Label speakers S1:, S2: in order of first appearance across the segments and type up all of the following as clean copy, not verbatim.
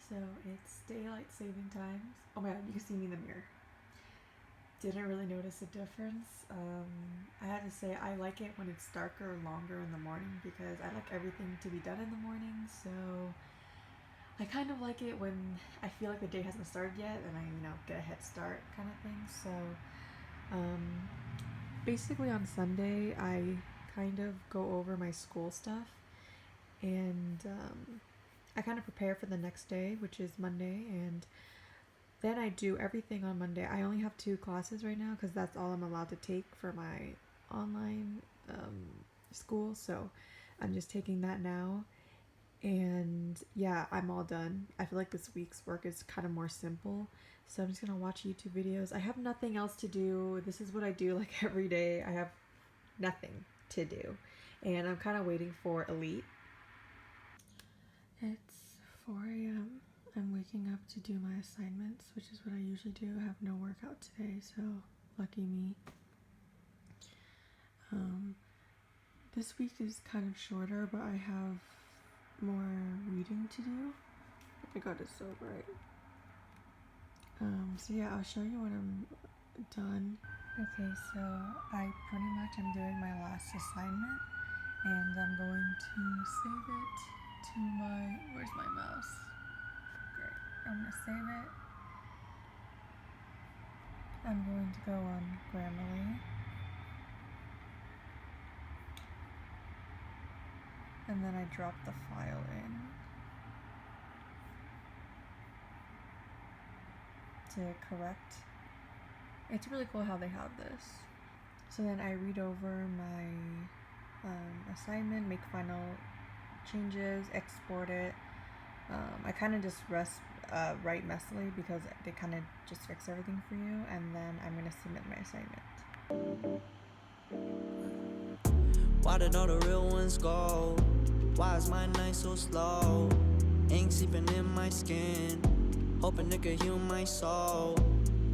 S1: So it's daylight saving times. Oh my god, you can see me in the mirror. Didn't really notice a difference. I had to say I like it when it's darker or longer in the morning because I like everything to be done in the morning. So I kind of like it when I feel like the day hasn't started yet and I, get a head start kind of thing. So basically on Sunday, I kind of go over my school stuff and I kind of prepare for the next day, which is Monday, and then I do everything on Monday. I only have 2 classes right now because that's all I'm allowed to take for my online school. So I'm just taking that now. And yeah, I'm all done. I feel like this week's work is kind of more simple. So I'm just going to watch YouTube videos. I have nothing else to do. This is what I do like every day. I have nothing to do. And I'm kind of waiting for Elite. It's 4 a.m. I'm waking up to do my assignments, which is what I usually do. I have no workout today, so lucky me. This week is kind of shorter, but I have more reading to do. Oh my god, it's so bright. So yeah, I'll show you when I'm done. Okay, so I pretty much am doing my last assignment, and I'm going to save it to my, where's my mouse? Great, I'm gonna save it. I'm going to go on Grammarly. And then I drop the file in to correct. It's really cool how they have this. So then I read over my assignment, make final changes, export it. I kind of just write messily because they kind of just fix everything for you, and then I'm gonna submit my assignment.
S2: Why did all the real ones go? Why is my night so slow? Ink seeping in my skin, hoping it could heal my soul.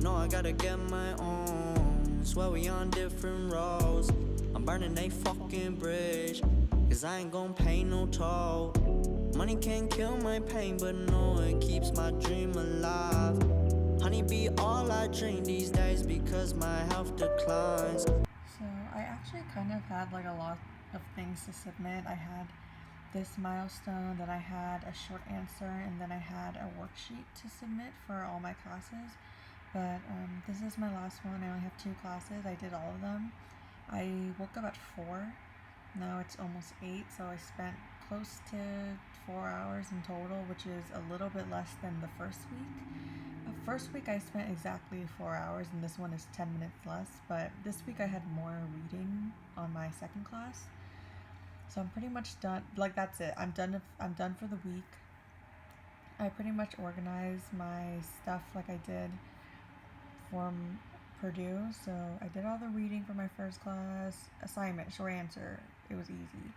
S2: No, I gotta get my own. Swear we on different roads. I'm burning a fucking bridge, cause I ain't gon' pay no toll. Money can't kill my pain, but no, it keeps my dream alive. Honey be all I dream these days because my health declines.
S1: So I actually kind of had like a lot of things to submit. I had this milestone, then I had a short answer, and then I had a worksheet to submit for all my classes. But this is my last one. I only have 2 classes. I did all of them. I woke up at 4. Now it's almost 8, so I spent close to 4 hours in total, which is a little bit less than the first week. First week I spent exactly 4 hours, and this one is 10 minutes less, but this week I had more reading on my second class. So I'm pretty much done. Like, that's it. I'm done for the week. I pretty much organized my stuff like I did from Purdue. So I did all the reading for my first class, assignment, short answer. It was easy.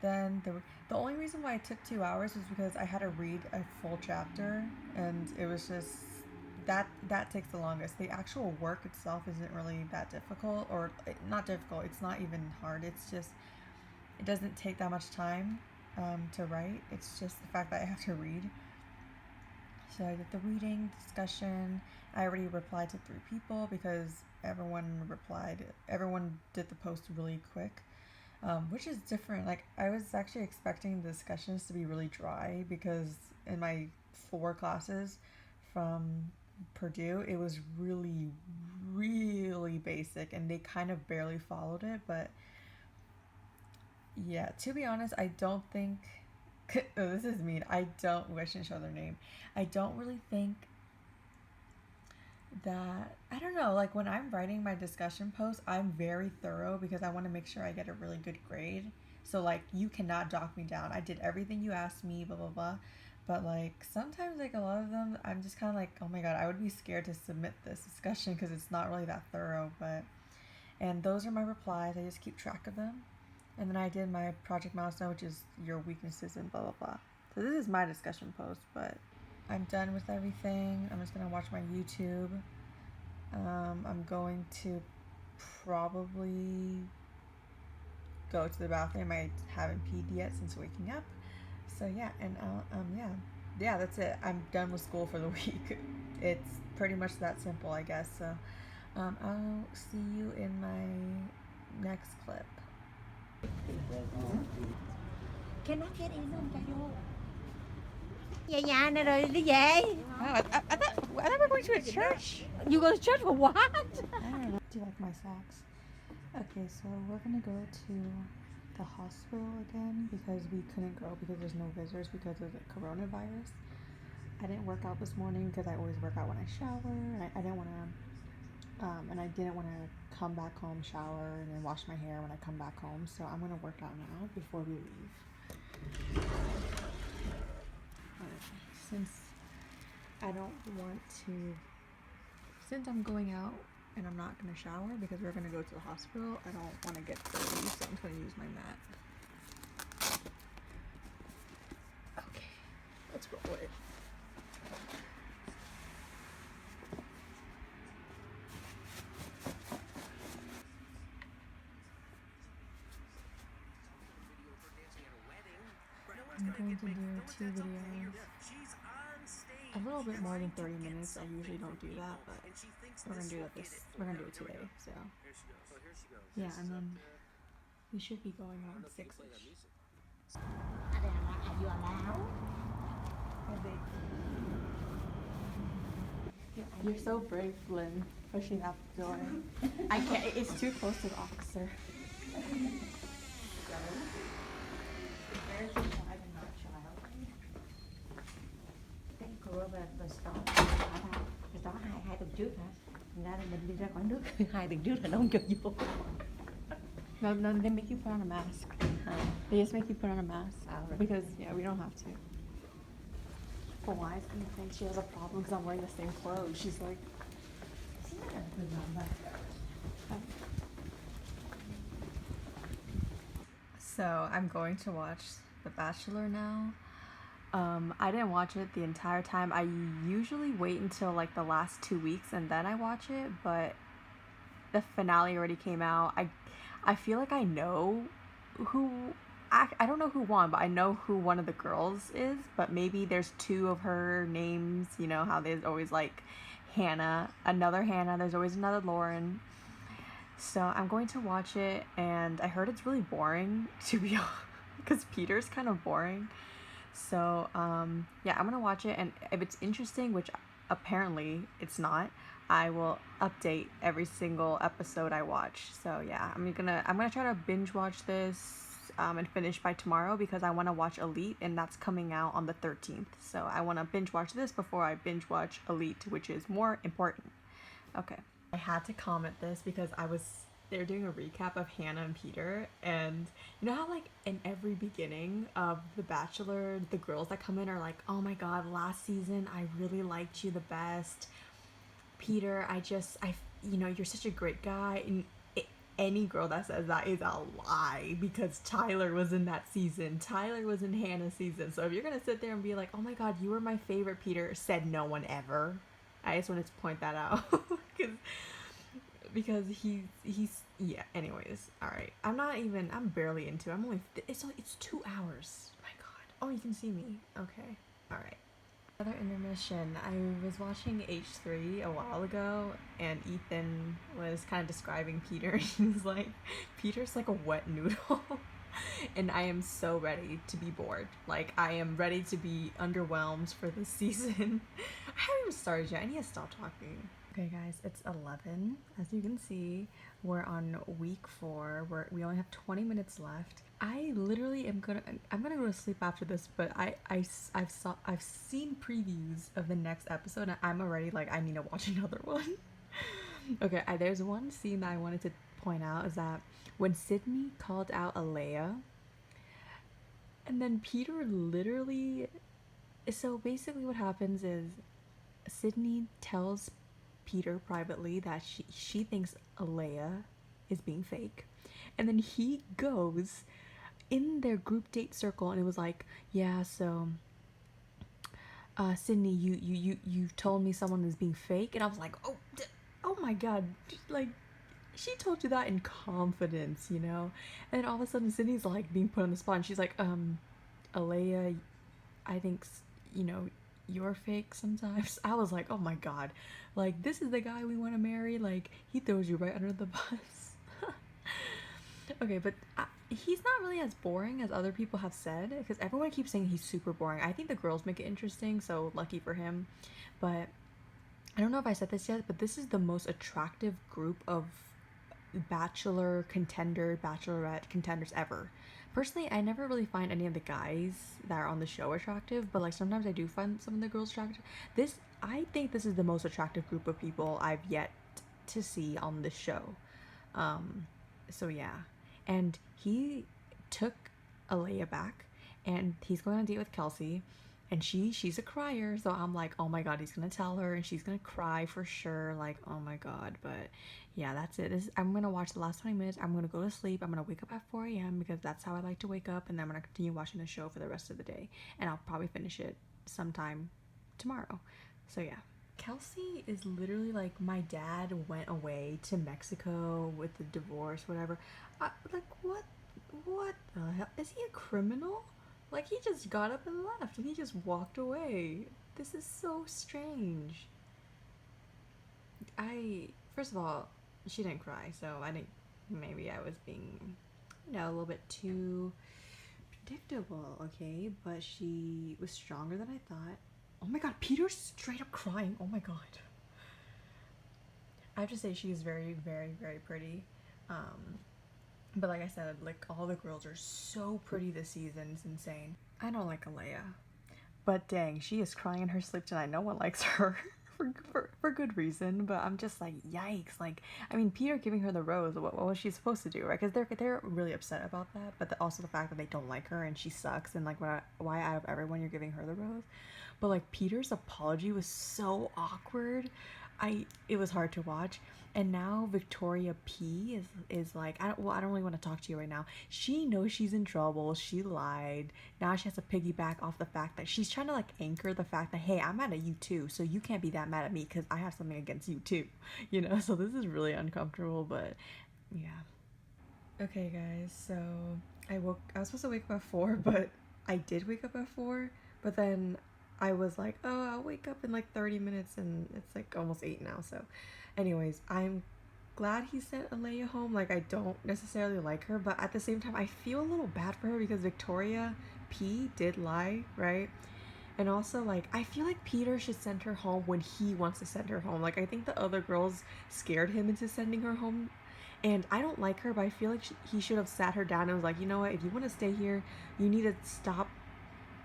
S1: Then the only reason why it took 2 hours was because I had to read a full chapter, and it was just that takes the longest. The actual work itself isn't really that difficult, or not difficult. It's not even hard. It's just it doesn't take that much time to write. It's just the fact that I have to read. So I did the reading, discussion. I already replied to 3 people because everyone did the post really quick, which is different. Like, I was actually expecting the discussions to be really dry because in my 4 classes from Purdue, it was really, really basic, and they kind of barely followed it. But yeah, to be honest, I don't think oh, this is mean. I shouldn't show their name. I don't really think that, I don't know, like when I'm writing my discussion posts, I'm very thorough because I want to make sure I get a really good grade. So like, you cannot dock me down. I did everything you asked me, blah blah blah. But like, sometimes like a lot of them, I'm just kind of like, oh my god, I would be scared to submit this discussion because it's not really that thorough. And those are my replies. I just keep track of them. And then I did my project milestone, which is your weaknesses and blah blah blah. So this is my discussion post, but I'm done with everything. I'm just gonna watch my YouTube. I'm going to probably go to the bathroom. I haven't peed yet since waking up. So yeah, and yeah, yeah, that's it. I'm done with school for the week. It's pretty much that simple, I guess. So, I'll see you in my next clip.
S3: Cái nắp cái đi nó không cho vô. Về nhà này rồi đi về.
S1: Oh, I thought we were going to a church.
S3: You go to church for what?
S1: I don't know. Do you like my socks? Okay, so we're gonna go to the hospital again because we couldn't go because there's no visitors because of the coronavirus. I didn't work out this morning because I always work out when I shower. I didn't want to, and I didn't want to come back home, shower, and then wash my hair when I come back home. So I'm gonna work out now before we leave. Since I don't want to, since I'm going out and I'm not gonna shower because we're gonna go to the hospital, I don't want to get dirty, so I'm gonna use my mat. Okay, let's roll it. I'm going to do 2 videos. A little bit more than 30 minutes. I usually don't do that, but we're gonna do it today. So yeah, and then we should be going on 6ish. You're so brave, Lynn, pushing that door. I can't. It's too close to the officer.
S3: Đó hai tuần trước hả? Ra là mình đi ra khỏi nước 2 tuần trước là nó không cho vô.
S1: No, they make you put on a mask. They just make you put on a mask because we don't have to. But why is gonna think she has a problem because I'm wearing the same clothes? She's like, so I'm going to watch The Bachelor now. I didn't watch it the entire time. I usually wait until like the last 2 weeks and then I watch it, but the finale already came out. I feel like I know who I don't know who won, but I know who one of the girls is, but maybe there's 2 of her names, you know how there's always like Hannah, another Hannah, there's always another Lauren. So I'm going to watch it, and I heard it's really boring, to be honest, because Peter's kind of boring. So yeah, I'm gonna watch it, and if it's interesting, which apparently it's not, I will update every single episode I watch. So yeah, I'm gonna try to binge watch this and finish by tomorrow because I want to watch Elite, and that's coming out on the 13th. So I want to binge watch this before I binge watch Elite, which is more important. Okay, I had to comment this because they're doing a recap of Hannah and Peter, and you know how like in every beginning of The Bachelor, the girls that come in are like, oh my god, last season I really liked you the best, Peter, you know, you're such a great guy. And any girl that says that is a lie because Tyler was in that season. Tyler was in Hannah's season. So if you're gonna sit there and be like, oh my god, you were my favorite, Peter, said no one ever. I just wanted to point that out because he's yeah. Anyways, all right. I'm barely into it. It's 2 hours. My god. Oh, you can see me. Okay. All right. Another intermission. I was watching H3 a while ago, and Ethan was kind of describing Peter. He was like, Peter's like a wet noodle. And I am so ready to be bored. Like, I am ready to be underwhelmed for this season. I haven't even started yet. I need to stop talking. Okay guys, it's 11. As you can see, we're on week 4. We only have 20 minutes left. I literally I'm gonna go to sleep after this, but I've seen previews of the next episode, and I'm already like, I need to watch another one. Okay, there's one scene that I wanted to point out, is that when Sydney called out Alea, and then Peter literally, so basically what happens is Sydney tells Peter privately that she thinks Alea is being fake, and then he goes in their group date circle and it was like, yeah, so Sydney, you told me someone is being fake, and I was like, oh my god, like, she told you that in confidence, you know? And then all of a sudden Sydney's like being put on the spot, and she's like, Alea, I think you know, you're fake sometimes. I was like, oh my god, like this is the guy we want to marry. Like he throws you right under the bus. Okay, but he's not really as boring as other people have said, because everyone keeps saying he's super boring. I think the girls make it interesting, so lucky for him. But I don't know if I said this yet, but this is the most attractive group of bachelor contender, bachelorette contenders ever. Personally, I never really find any of the guys that are on the show attractive, but like sometimes I do find some of the girls attractive. I think this is the most attractive group of people I've yet to see on the show. So yeah, and he took Alea back, and he's going on a date with Kelsey, and she's a crier, so I'm like, oh my god, he's gonna tell her, and she's gonna cry for sure, like, oh my god. But yeah, that's it. I'm gonna watch the last 20 minutes. I'm gonna go to sleep. I'm gonna wake up at 4 a.m. because that's how I like to wake up, and then I'm gonna continue watching the show for the rest of the day, and I'll probably finish it sometime tomorrow. So yeah. Kelsey is literally like, my dad went away to Mexico with the divorce, whatever. Like, what the hell? Is he a criminal? Like, he just got up and left, and he just walked away. This is so strange. First of all, she didn't cry, so I think maybe I was being, a little bit too predictable, okay? But she was stronger than I thought. Oh my god, Peter's straight up crying. Oh my god. I have to say she's very, very, very pretty. But like I said, like all the girls are so pretty this season. It's insane. I don't like Alea. But dang, she is crying in her sleep tonight. No one likes her. For good reason, but I'm just like, yikes. Like, I mean, Peter giving her the rose, what was she supposed to do, right? Because they're really upset about that, but also the fact that they don't like her and she sucks, and like, why out of everyone you're giving her the rose? But like, Peter's apology was so awkward. It was hard to watch. And now Victoria P is like, I don't really want to talk to you right now. She knows she's in trouble. She lied. Now she has to piggyback off the fact that she's trying to like anchor the fact that, hey, I'm mad at you too, so you can't be that mad at me because I have something against you too. So this is really uncomfortable, but yeah. Okay guys, so I was supposed to wake up at 4, but I did wake up at 4, but then I was like, oh, I'll wake up in like 30 minutes, and it's like almost 8 now. So anyways, I'm glad he sent Alea home. Like, I don't necessarily like her, but at the same time I feel a little bad for her because Victoria P did lie, right? And also, like, I feel like Peter should send her home when he wants to send her home. Like, I think the other girls scared him into sending her home, and I don't like her, but I feel like he should have sat her down and was like, you know what, if you want to stay here, you need to stop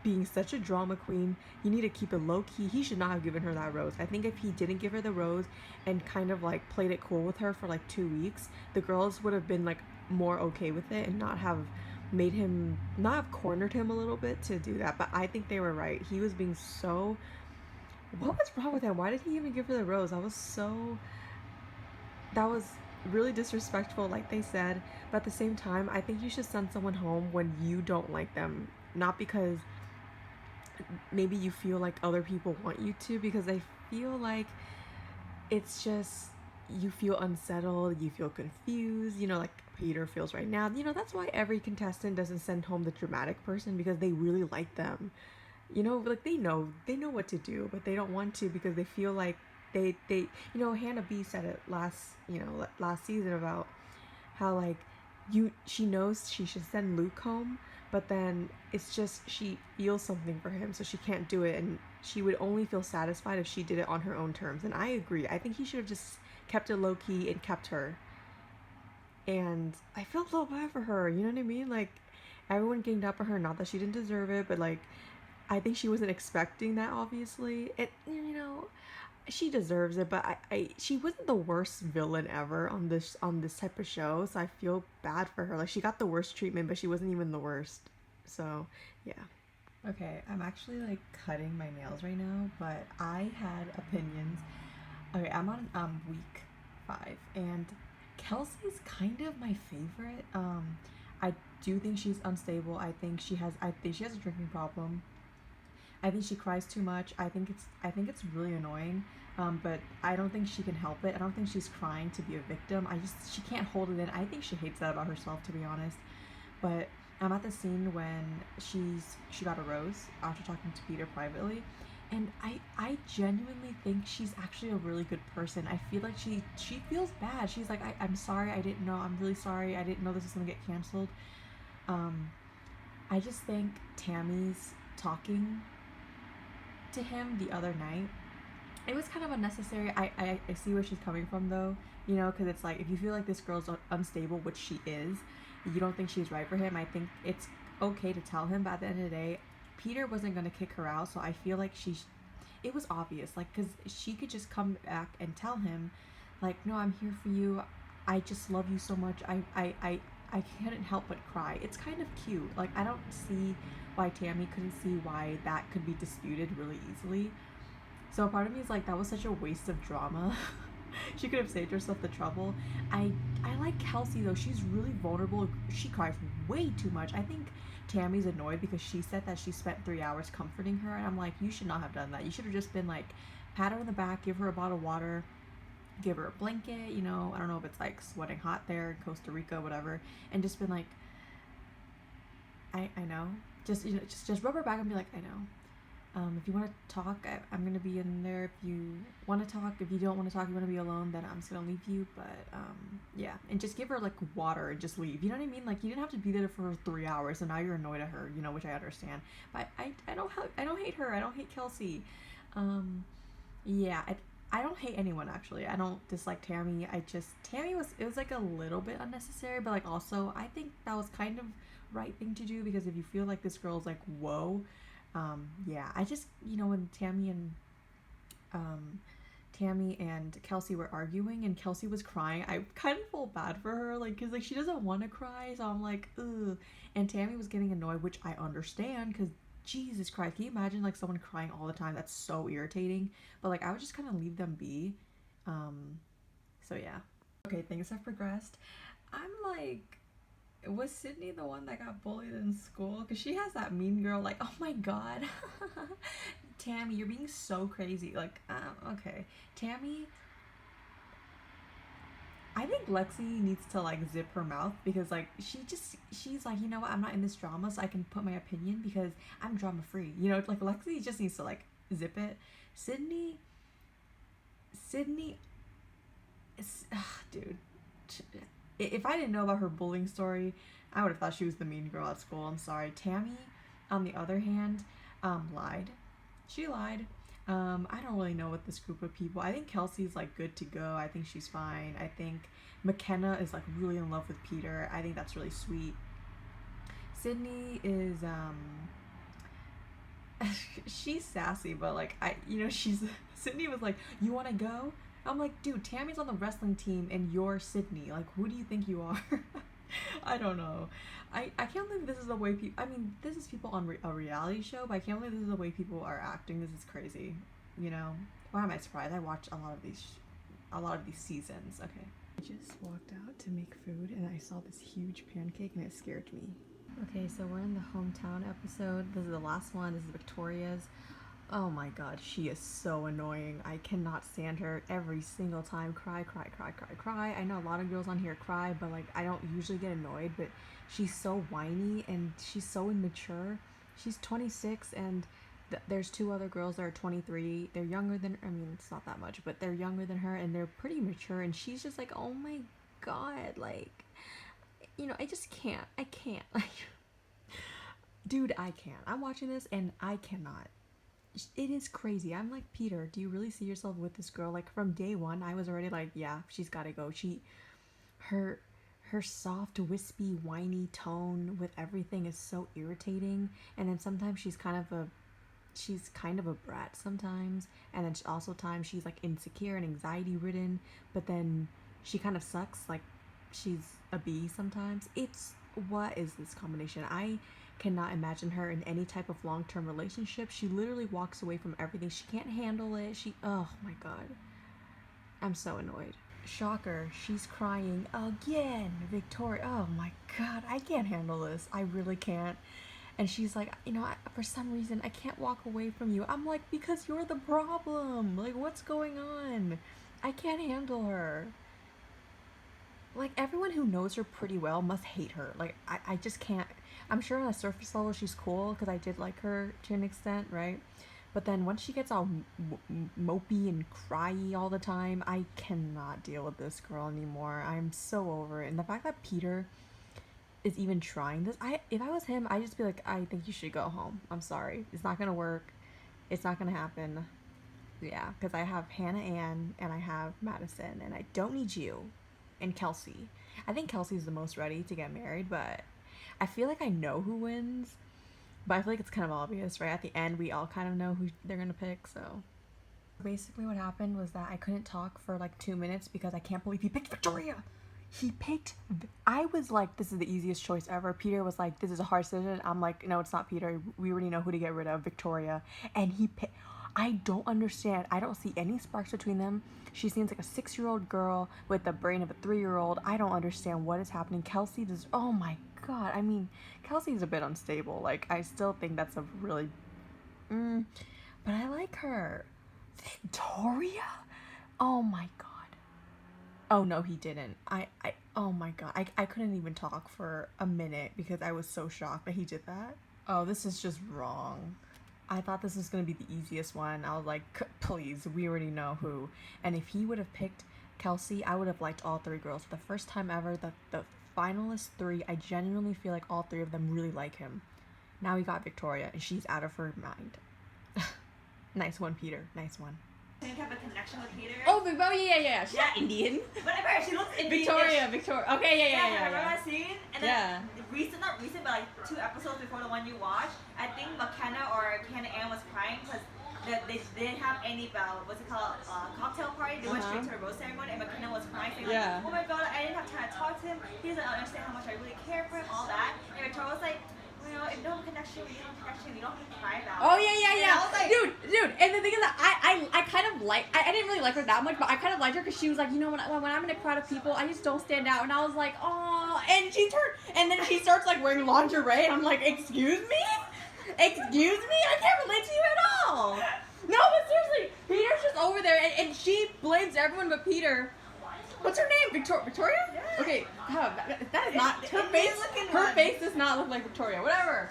S1: being such a drama queen. You need to keep it low-key. He should not have given her that rose. I think if he didn't give her the rose and kind of like played it cool with her for like 2 weeks, the girls would have been like more okay with it and not have cornered him a little bit to do that. But I think they were right. He was being so, what was wrong with him? Why did he even give her the rose? That was really disrespectful, like they said. But at the same time, I think you should send someone home when you don't like them, not because maybe you feel like other people want you to, because I feel like it's just, you feel unsettled, you feel confused, like Peter feels right now. That's why every contestant doesn't send home the dramatic person, because they really like them. Like they know what to do, but they don't want to because they feel like they Hannah B said it last season about how like she knows she should send Luke home, but then it's just she feels something for him, so she can't do it, and she would only feel satisfied if she did it on her own terms. And I agree. I think he should have just kept it low-key and kept her. And I felt a little bad for her, you know what I mean? Like, everyone ganged up on her, not that she didn't deserve it, but like, I think she wasn't expecting that, obviously. She deserves it, but she wasn't the worst villain ever on this type of show, so I feel bad for her. Like, she got the worst treatment, but she wasn't even the worst. So yeah. Okay, I'm actually like cutting my nails right now, but I had opinions. Okay, I'm on week 5, and Kelsey's kind of my favorite. I do think she's unstable. I think she has a drinking problem. I think she cries too much. I think it's really annoying. But I don't think she can help it. I don't think she's crying to be a victim. She can't hold it in. I think she hates that about herself, to be honest. But I'm at the scene when she got a rose after talking to Peter privately, and I genuinely think she's actually a really good person. I feel like she feels bad. She's like, I'm sorry, I didn't know. I'm really sorry. I didn't know this was gonna get canceled. Um, I just think Tammy's talking to him the other night, it was kind of unnecessary. I see where she's coming from though, you know, because it's like if you feel like this girl's unstable, which she is, you don't think she's right for him. I think it's okay to tell him, but at the end of the day, Peter wasn't gonna kick her out, so I feel like it was obvious, like, because she could just come back and tell him, like, no, I'm here for you. I just love you so much. I couldn't help but cry. It's kind of cute. Like, I don't see why Tammy couldn't see why that could be disputed really easily. So part of me is like, that was such a waste of drama. She could have saved herself the trouble. I like Kelsey though. She's really vulnerable. She cries way too much. I think Tammy's annoyed because she said that she spent 3 hours comforting her, and I'm like, you should not have done that. You should have just been like, pat her on the back, give her a bottle of water, give her a blanket, you know, I don't know if it's like sweating hot there in Costa Rica, whatever, and just been like, I know. Just, you know, just rub her back and be like, I know. If you want to talk, I'm going to be in there. If you want to talk, if you don't want to talk, you want to be alone, then I'm just going to leave you. But, yeah. And just give her, like, water and just leave. You know what I mean? Like, you didn't have to be there for 3 hours, and now you're annoyed at her, you know, which I understand. But I don't hate her. I don't hate Kelsey. Yeah. I don't hate anyone, actually. I don't dislike Tammy. Tammy it was, like, a little bit unnecessary, but, like, also, I think that was kind of right thing to do, because if you feel like this girl's, like, whoa, yeah, I just, you know, when Tammy and Kelsey were arguing and Kelsey was crying, I kind of felt bad for her, like, because, like, she doesn't want to cry, so I'm like, ugh. And Tammy was getting annoyed, which I understand, because Jesus Christ, can you imagine, like, someone crying all the time? That's so irritating. But, like, I would just kind of leave them be. So yeah. Okay, things have progressed. I'm like, was Sydney the one that got bullied in school? Because she has that mean girl, like, oh my god. Tammy, you're being so crazy. Like, okay. Tammy, I think Lexi needs to, like, zip her mouth, because, like, she's like, you know what, I'm not in this drama, so I can put my opinion because I'm drama free. You know, like, Lexi just needs to, like, zip it. Sydney, dude. If I didn't know about her bullying story, I would have thought she was the mean girl at school. I'm sorry. Tammy, on the other hand, lied. She lied. I don't really know what this group of people. I think Kelsey's, like, good to go. I think she's fine. I think McKenna is, like, really in love with Peter. I think that's really sweet. Sydney is she's sassy, but, like, Sydney was like, you want to go? I'm like, dude, Tammy's on the wrestling team and you're Sydney. Like, who do you think you are? I don't know. I can't believe this is the way people, I mean, this is people on a reality show, but I can't believe this is the way people are acting. This is crazy, you know? Why am I surprised? I watch a lot of these seasons. Okay. I just walked out to make food and I saw this huge pancake and it scared me. Okay, so we're in the hometown episode. This is the last one. This is Victoria's. Oh my god, she is so annoying. I cannot stand her every single time. Cry. I know a lot of girls on here cry, but, like, I don't usually get annoyed, but she's so whiny and she's so immature. She's 26 and there's 2 other girls that are 23. They're younger than, I mean, it's not that much, but they're younger than her and they're pretty mature, and she's just like, oh my god, like, you know, I just can't. I can't. Like, dude, I can't. I'm watching this and I cannot. It is crazy. I'm like, Peter, do you really see yourself with this girl? Like, from day one, I was already like, yeah, she's gotta go. Her soft, wispy, whiny tone with everything is so irritating. And then sometimes she's kind of a brat sometimes. And then also times she's, like, insecure and anxiety ridden. But then she kind of sucks. Like, she's a bee sometimes. What is this combination? I cannot imagine her in any type of long-term relationship. She literally walks away from everything. She can't handle it. Oh my god. I'm so annoyed. Shocker, she's crying again. Victoria, oh my god, I can't handle this. I really can't. And she's like, you know, for some reason, I can't walk away from you. I'm like, because you're the problem. Like, what's going on? I can't handle her. Like, everyone who knows her pretty well must hate her. Like, I just can't. I'm sure on a surface level she's cool because I did like her to an extent, right? But then once she gets all mopey and cryy all the time, I cannot deal with this girl anymore. I'm so over it. And the fact that Peter is even trying this, if I was him, I'd just be like, I think you should go home. I'm sorry. It's not gonna work. It's not gonna happen. Yeah, because I have Hannah Ann and I have Madison, and I don't need you and Kelsey. I think Kelsey's the most ready to get married, but I feel like I know who wins. But I feel like it's kind of obvious, right? At the end, we all kind of know who they're gonna pick, so. Basically what happened was that I couldn't talk for like 2 minutes because I can't believe he picked Victoria. I was like, this is the easiest choice ever. Peter was like, this is a hard decision. I'm like, no, it's not Peter. We already know who to get rid of, Victoria. And he picked, I don't understand. I don't see any sparks between them. She seems like a 6-year-old girl with the brain of a 3-year-old. I don't understand what is happening. Kelsey does, oh my God. I mean, Kelsey's a bit unstable. Like, I still think that's a really, but I like her. Victoria? Oh my God. Oh no, he didn't. Oh my God. I couldn't even talk for a minute because I was so shocked that he did that. Oh, this is just wrong. I thought this was going to be the easiest one. I was like, please, we already know who. And if he would have picked Kelsey, I would have liked all 3 girls. For the first time ever, the finalist 3, I genuinely feel like all 3 of them really like him. Now he got Victoria, and she's out of her mind. Nice one, Peter. Nice one.
S4: Did you have a connection with Peter?
S1: Oh, yeah. She's not Indian.
S4: Whatever, she looks Indian.
S1: Victoria. Okay, yeah.
S4: Remember that scene? And then not recent, but like 2 episodes before the one you watched, I think McKenna or Hannah Ann was crying because they didn't have any cocktail party. They went straight to a rose ceremony, and McKenna was crying, saying like, oh my God, I didn't have time to talk to him. He doesn't understand how much I really care for him, all that. And Victoria was like, you know, if you don't have a connection, you don't have a connection, you don't have to cry about it.
S1: Oh, yeah.
S4: I was like,
S1: dude, and the thing is that I kind of like, I didn't really like her that much, but I kind of liked her because she was like, you know, when I'm in a crowd of people, I just don't stand out. And I was like, oh, and then she starts like wearing lingerie, and I'm like, excuse me? I can't relate to you at all. No, but seriously, Peter's just over there, and she blames everyone but Peter. What's her name? Victoria?
S4: Yeah.
S1: Okay, that is not her face. Her face does not look like Victoria. Whatever.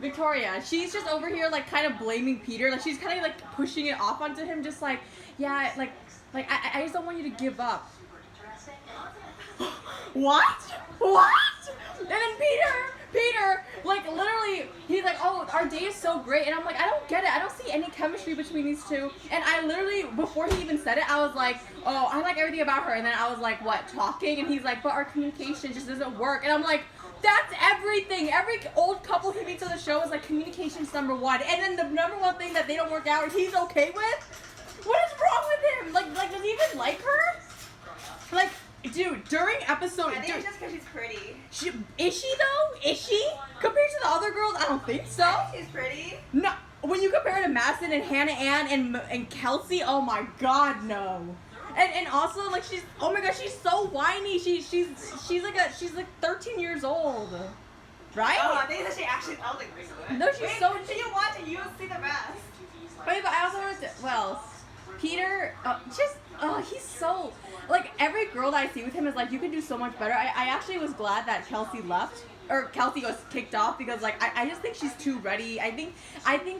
S1: Victoria. She's just over here like kind of blaming Peter. Like she's kind of like pushing it off onto him. Just like, yeah, like I just don't want you to give up. What? And then Peter, like literally, he's like, oh, our date is so great, and I'm like, I don't get it. I don't see any chemistry between these two. And I literally, before he even said it, I was like, oh, I like everything about her. And then I was like, what, talking? And he's like, but our communication just doesn't work. And I'm like, that's everything. Every old couple he meets on the show is like, communication's number 1. And then the number 1 thing that they don't work out, he's okay with? What is wrong with him? Like does he even like her? Like, dude, during episode...
S4: I think it's just because she's pretty.
S1: Is she, though? Is she? Compared to the other girls, I don't think so.
S4: I think she's pretty.
S1: No, when you compare her to Madison and Hannah Ann and Kelsey, oh my God, no. And also, like, she's... Oh my God, she's so whiny. She's like 13 years old. Right?
S4: Oh, I think that she actually... I was like,
S1: no, she's so...
S4: You watch it, you'll see the rest.
S1: Wait, but I also want to... Well, Peter... he's so... Like, every girl that I see with him is like, you can do so much better. I actually was glad that Kelsey left. Or Kelsey was kicked off because, like, I just think she's too ready. I think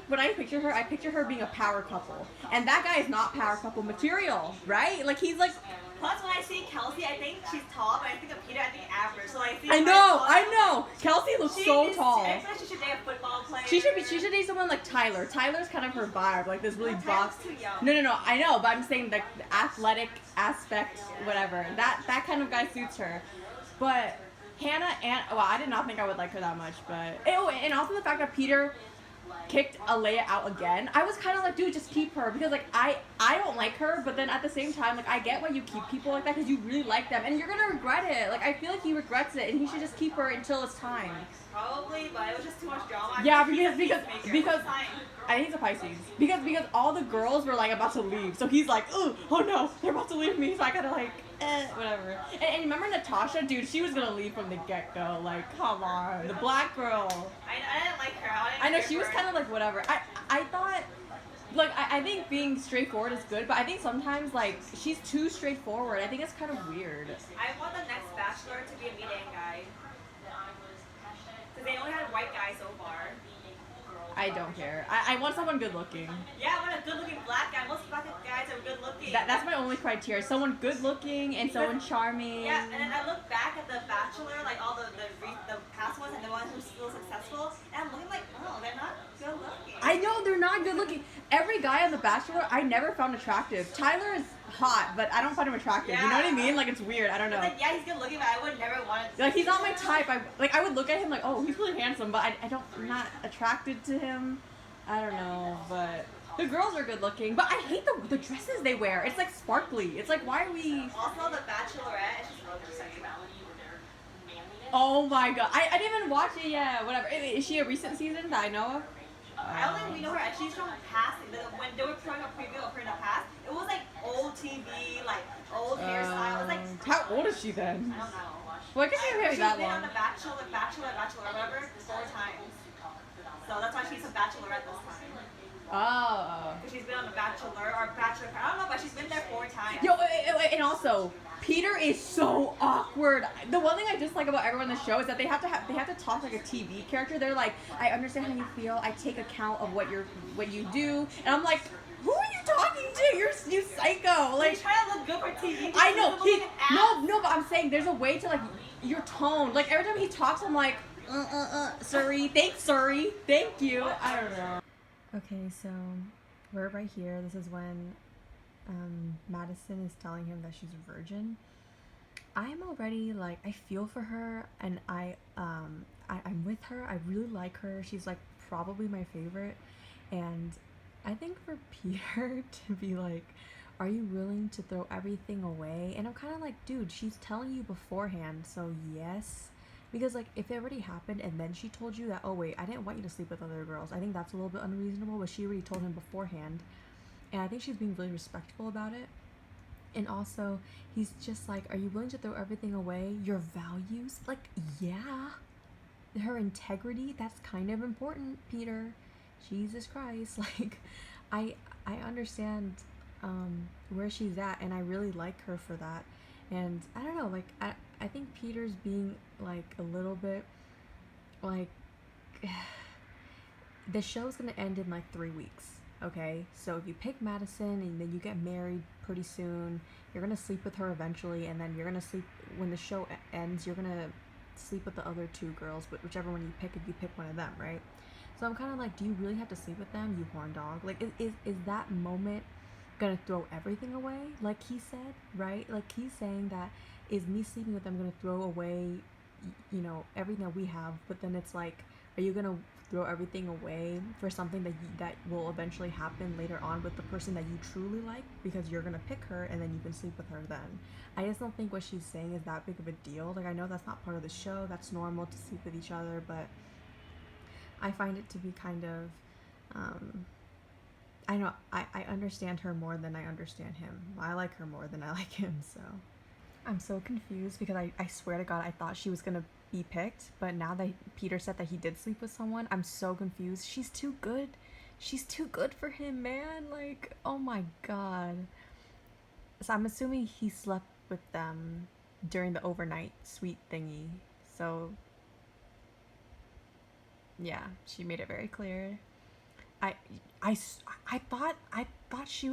S1: when I picture her being a power couple. And that guy is not power couple material, right? Like, he's like...
S4: Plus, when I see Kelsey, I think she's tall, but I think of Peter, I think average. So I see.
S1: I know. Kelsey looks so tall.
S4: I feel like she should date a football player.
S1: She should date someone like Tyler. Tyler's kind of her vibe, like this really box.
S4: Too young.
S1: No. I know, but I'm saying the athletic aspect, whatever. That kind of guy suits her. But Hannah I did not think I would like her that much, but and also the fact that Peter kicked Alea out again. I was kind of like, dude, just keep her because like I don't like her, but then at the same time, like I get why you keep people like that because you really like them and you're gonna regret it. Like I feel like he regrets it and he should just keep her until it's time.
S4: Probably, but it was just too much drama.
S1: Yeah, because I think he's a Pisces because all the girls were like about to leave, so he's like, oh no, they're about to leave me, so I gotta like whatever. And remember Natasha, dude, she was gonna leave from the get-go. Like, come on, the black girl.
S4: I didn't like her.
S1: I know she was kind of like whatever. I thought, like, I think being straightforward is good, but I think sometimes like she's too straightforward. I think it's kind of weird.
S4: I want the next Bachelor to be a meeting guy. Because they only had white guys so far.
S5: I don't care. I want someone good looking.
S4: Yeah, I want a good looking black guy. Most black guys are good looking.
S5: That's my only criteria. Someone good looking and someone charming.
S4: Yeah, and then I look back at the Bachelor, like all the past ones and the ones who are still successful, and I'm looking like, oh, they're not good looking.
S5: I know they're not good looking. Every guy on The Bachelor I never found attractive. Tyler is hot, but I don't find him attractive. You know what I mean? Like, it's weird. I don't know.
S4: Like, yeah, he's good looking, but I would never want to.
S5: Like, he's not my type. I would look at him like, oh, he's really handsome, but I'm not attracted to him. I don't know, but the girls are good looking. But I hate the dresses they wear. It's like sparkly. It's like, why are we?
S4: Also, the Bachelorette, it's just really pretty.
S5: Oh my god, I didn't even watch it yet. Whatever. Is she a recent season that I know of?
S4: I don't think we know her. She's from past. When they were showing a preview of her in the past, it was like old TV, like old hairstyle. It was like.
S5: How old is she then?
S4: I don't know.
S5: Well, I guess she hasn't that
S4: She's been
S5: long.
S4: on the Bachelor, whatever, 4 times. So that's why she's a Bachelorette this time.
S5: Oh.
S4: She's been on the Bachelor or Bachelor. I don't know, but she's been there 4 times.
S5: Yo, and also, Peter is so awkward. The one thing I dislike about everyone in the show is that they have to talk like a TV character. They're like, I understand how you feel. I take account of what you do, and I'm like, who are you talking to? You psycho. Like,
S4: He's trying to look good for TV.
S5: I know. No, but I'm saying there's a way to like your tone. Like every time he talks, I'm like, sorry, thank you. I don't know.
S1: Okay, so we're right here. This is when Madison is telling him that she's a virgin. I'm already like, I feel for her, and I'm with her. I really like her. She's like probably my favorite, and I think for Peter to be like, are you willing to throw everything away? And I'm kind of like, dude, she's telling you beforehand, so yes. Because like, if it already happened and then she told you that, oh wait, I didn't want you to sleep with other girls, I think that's a little bit unreasonable, but she already told him beforehand. And I think she's being really respectful about it. And also, he's just like, are you willing to throw everything away? Your values? Like, yeah. Her integrity? That's kind of important, Peter. Jesus Christ. Like, I understand where she's at, and I really like her for that. And I don't know, like, I think Peter's being like a little bit like the show's gonna end in like 3 weeks. Okay, so if you pick Madison and then you get married pretty soon, you're gonna sleep with her eventually, and then you're gonna sleep when the show ends. You're gonna sleep with the other 2 girls, but whichever one you pick, if you pick one of them, right? So I'm kind of like, do you really have to sleep with them, you horn dog? Like, is that moment gonna throw everything away, like he said, right? Like, he's saying that, is me sleeping with them gonna throw away, you know, everything that we have? But then it's like, are you gonna throw everything away for something that will eventually happen later on with the person that you truly like, because you're gonna pick her and then you can sleep with her then? I just don't think what she's saying is that big of a deal. Like, I know that's not part of the show, that's normal to sleep with each other, but I find it to be kind of I know I understand her more than I understand him. I like her more than I like him, so I'm so confused because I swear to God I thought she was gonna be picked, but now that Peter said that he did sleep with someone, I'm so confused. She's too good. She's too good for him, man. Like, oh my God. So I'm assuming he slept with them during the overnight suite thingy. So yeah, she made it very clear. I thought she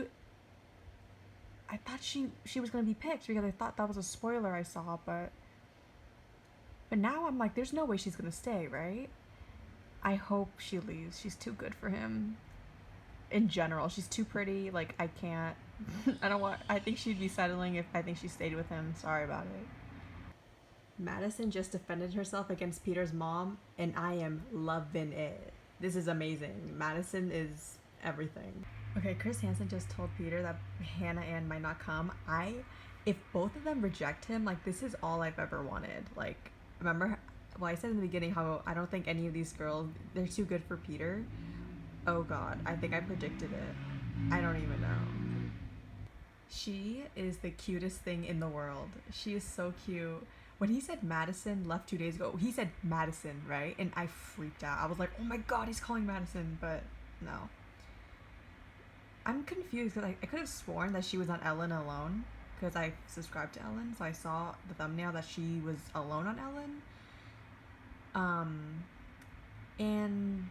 S1: was gonna be picked because I thought that was a spoiler I saw, but now I'm like, there's no way she's gonna stay, right? I hope she leaves. She's too good for him. In general, she's too pretty. Like, I can't. I think she'd be settling if I think she stayed with him. Sorry about it. Madison just defended herself against Peter's mom, and I am loving it. This is amazing. Madison is everything. Okay, Chris Hansen just told Peter that Hannah Ann might not come. If both of them reject him, like, this is all I've ever wanted. Like, remember, well, I said in the beginning how I don't think any of these girls, they're too good for Peter. Oh God, I think I predicted it. I don't even know. She is the cutest thing in the world. She is so cute. When he said Madison left 2 days ago, he said Madison, right? And I freaked out. I was like, oh my God, he's calling Madison, but no. I'm confused because I could have sworn that she was on Ellen alone because I subscribed to Ellen, so I saw the thumbnail that she was alone on Ellen. And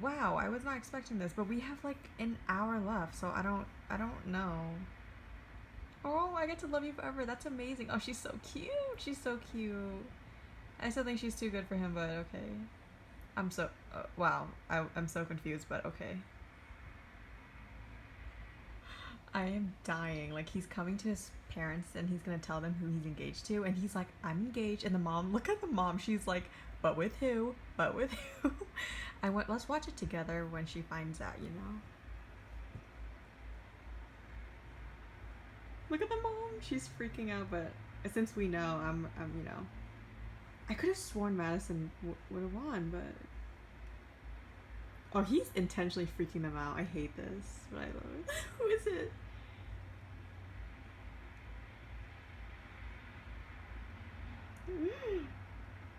S1: wow, I was not expecting this, but we have like an hour left, so I don't know. Oh, I get to love you forever. That's amazing. Oh, she's so cute. She's so cute. I still think she's too good for him, but okay. I'm so wow. I'm so confused, but okay. I am dying. Like, he's coming to his parents and he's gonna tell them who he's engaged to, and he's like, I'm engaged. And the mom, look at the mom. She's like, but with who? But with who? Let's watch it together when she finds out, you know. Look at the mom. She's freaking out, but since we know, I'm you know. I could have sworn Madison would have won, but oh, he's intentionally freaking them out. I hate this, but I love it. Who is it?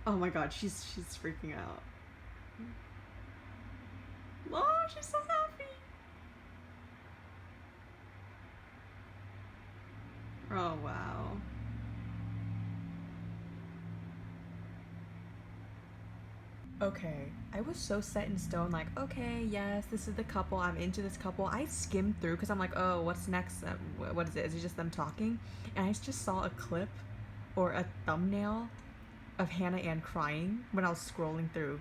S1: Oh my god, she's freaking out. Oh, she's so happy. Oh wow. Okay, I was so set in stone, like, okay, yes, this is the couple, I'm into this couple. I skimmed through because I'm like, oh, what's next? What is it? Is it just them talking? And I just saw a clip or a thumbnail of Hannah Ann crying when I was scrolling through.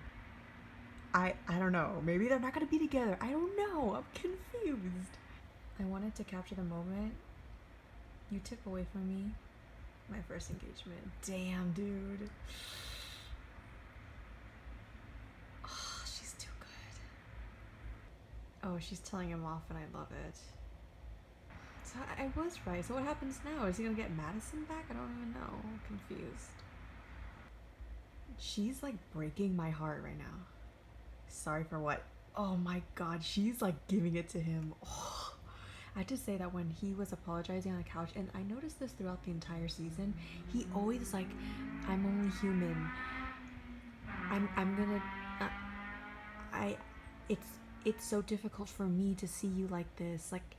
S1: I don't know, maybe they're not gonna be together. I don't know, I'm confused. I wanted to capture the moment you took away from me my first engagement. Damn, dude. Oh, she's too good. Oh, she's telling him off and I love it. So I was right. So what happens now? Is he gonna get Madison back? I don't even know. I'm confused. She's like breaking my heart right now. Sorry for what? Oh my god, she's like giving it to him. Oh. I have to say that when he was apologizing on the couch, and I noticed this throughout the entire season, he always like, I'm only human. I'm gonna, it's so difficult for me to see you like this. Like,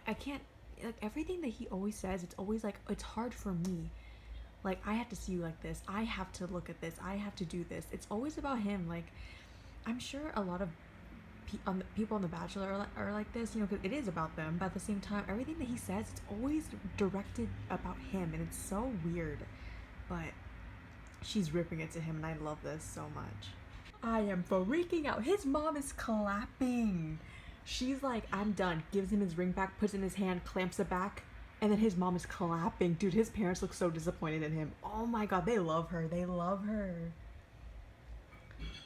S1: I can't, like everything that he always says, it's always like, it's hard for me. Like, I have to see you like this. I have to look at this. I have to do this. It's always about him. Like, I'm sure a lot of people on The Bachelor are like this, you know, because it is about them, but at the same time, everything that he says, it's always directed about him, and it's so weird. But she's ripping it to him, and I love this so much. I am freaking out. His mom is clapping. She's like, I'm done. Gives him his ring back, puts it in his hand, clamps it back, and then his mom is clapping. Dude, his parents look so disappointed in him. Oh my god, they love her. They love her.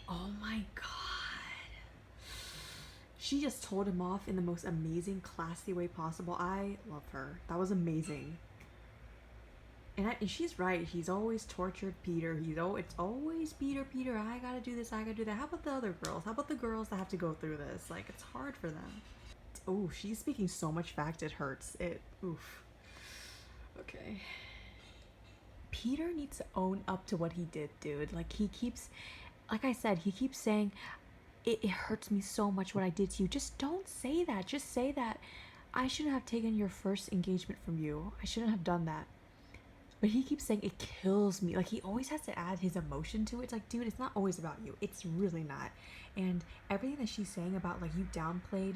S1: Oh my god. She just told him off in the most amazing, classy way possible. I love her. That was amazing. And she's right. He's always tortured Peter. It's always Peter. I gotta do this. I gotta do that. How about the other girls? How about the girls that have to go through this? Like, it's hard for them. Oh, she's speaking so much fact. It hurts. Oof. Okay. Peter needs to own up to what he did, dude. Like, like I said, he keeps saying, it hurts me so much what I did to you. Just don't say that. Just say that I shouldn't have taken your first engagement from you. I shouldn't have done that. But he keeps saying it kills me. Like, he always has to add his emotion to it. It's like, dude, it's not always about you. It's really not. And everything that she's saying about, like, you downplayed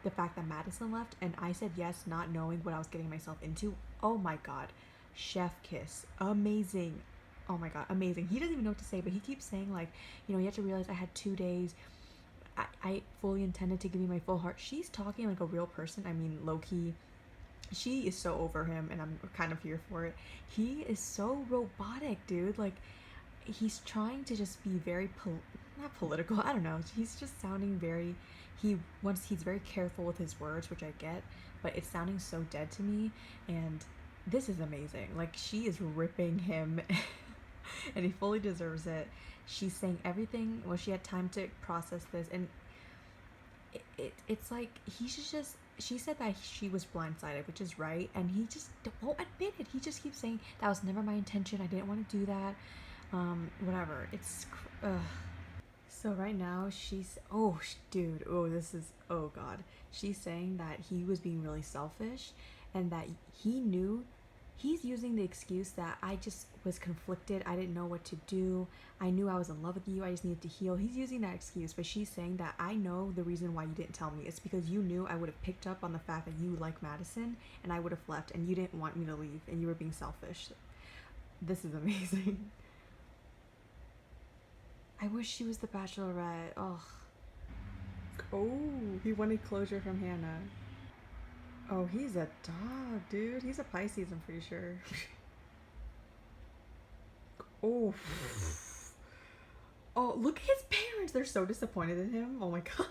S1: the fact that Madison left, and I said yes, not knowing what I was getting myself into. Oh my god. Chef kiss. Amazing. Oh my god, amazing. He doesn't even know what to say, but he keeps saying, like, you know, you have to realize I had 2 days. I fully intended to give you my full heart. She's talking like a real person. I mean, low-key, she is so over him, and I'm kind of here for it. He is so robotic, dude. Like, he's trying to just be very not political. I don't know. He's just sounding very. He's very careful with his words, which I get, but it's sounding so dead to me. And this is amazing. Like, she is ripping him, and he fully deserves it. She's saying everything. Well, she had time to process this, and it's like he should just. She said that she was blindsided, which is right, and he just won't admit it. He just keeps saying that was never my intention. I didn't want to do that. Whatever. It's. So right now she's. Oh, dude. Oh, this is. Oh God. She's saying that he was being really selfish, and that he knew
S6: He's using the excuse that I just was conflicted. I didn't know what to do. I knew I was in love with you. I just needed to heal. He's using that excuse, but she's saying that I know the reason why you didn't tell me. It's because you knew I would have picked up on the fact that you like Madison and I would have left and you didn't want me to leave and you were being selfish. This is amazing. I wish she was the Bachelorette. Oh, he wanted closure from Hannah. Oh, he's a dog, dude. He's a Pisces, I'm pretty sure. Oh. Oh, look at his parents. They're so disappointed in him. Oh my god.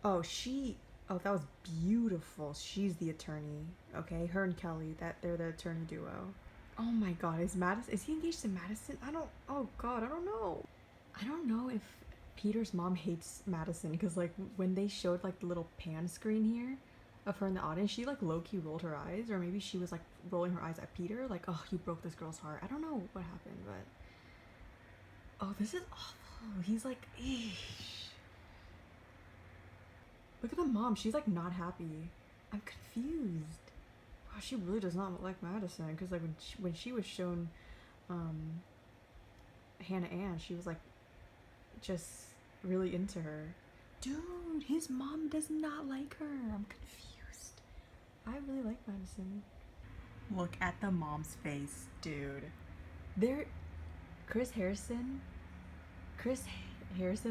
S6: Oh, that was beautiful. She's the attorney. Okay, her and Kelly, they're the attorney duo. Oh my god, is he engaged to Madison? Oh god, I don't know. I don't know if Peter's mom hates Madison because like when they showed like the little pan screen here of her in the audience, she like low-key rolled her eyes, or maybe she was like rolling her eyes at Peter like, oh, you broke this girl's heart. I don't know what happened, but oh, this is awful. He's like, eesh. Look at the mom, she's like not happy. I'm confused. Wow, she really does not look like Madison because like when she was shown Hannah Ann, she was like just really into her. Dude, his mom does not like her. I'm confused. I really like Madison. Look at the mom's face, dude. Chris Harrison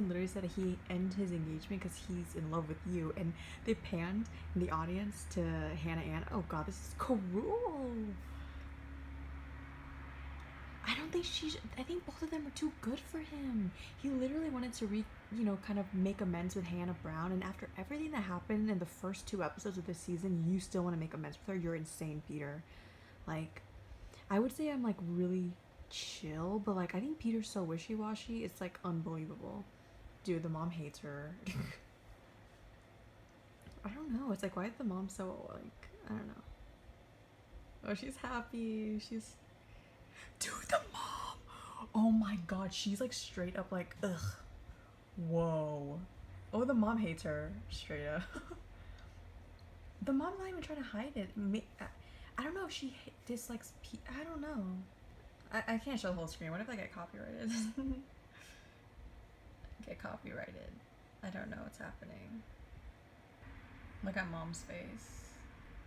S6: literally said that he ended his engagement because he's in love with you, and they panned in the audience to Hannah Ann. Oh god, this is cruel. I think both of them are too good for him. He literally wanted to kind of make amends with Hannah Brown, and after everything that happened in the first 2 episodes of this season, you still want to make amends with her? You're insane, Peter. Like, I would say I'm like really chill, but like I think Peter's so wishy-washy, it's like unbelievable. Dude, the mom hates her. I don't know, it's like, why is the mom so like, I don't know. Oh, she's happy. Dude, the mom! Oh my god, she's like straight up like, ugh. Whoa. Oh, the mom hates her, straight up. The mom's not even trying to hide it. I don't know if she dislikes I don't know. I can't show the whole screen. What if I get copyrighted? Get copyrighted. I don't know what's happening. Look at mom's face.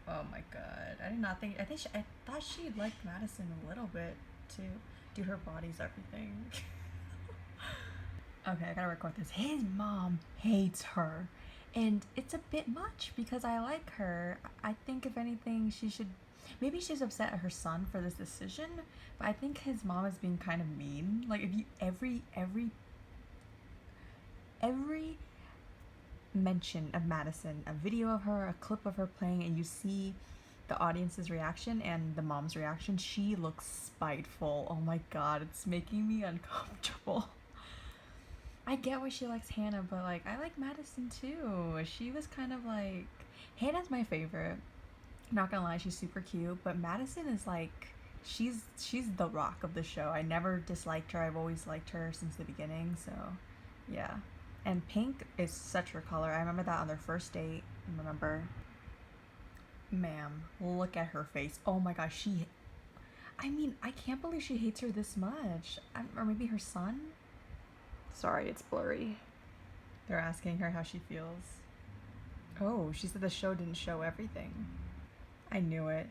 S6: Oh my god. I thought she liked Madison a little bit too. Dude, her body's everything. Okay, I gotta record this. His mom hates her. And it's a bit much because I like her. I think if anything maybe she's upset at her son for this decision, but I think his mom is being kind of mean. Like if you every mention of Madison, a video of her, a clip of her playing, and you see the audience's reaction and the mom's reaction, she looks spiteful. Oh my god, it's making me uncomfortable. I get why she likes Hannah, but like I like Madison too. She was kind of like, Hannah's my favorite. Not gonna lie, she's super cute, but Madison is like, she's the rock of the show. I never disliked her. I've always liked her since the beginning, so yeah. And pink is such her color. I remember that on their first date. Remember? Ma'am, look at her face. Oh my gosh, I can't believe she hates her this much. Or maybe her son? Sorry, it's blurry. They're asking her how she feels. Oh, she said the show didn't show everything. I knew it.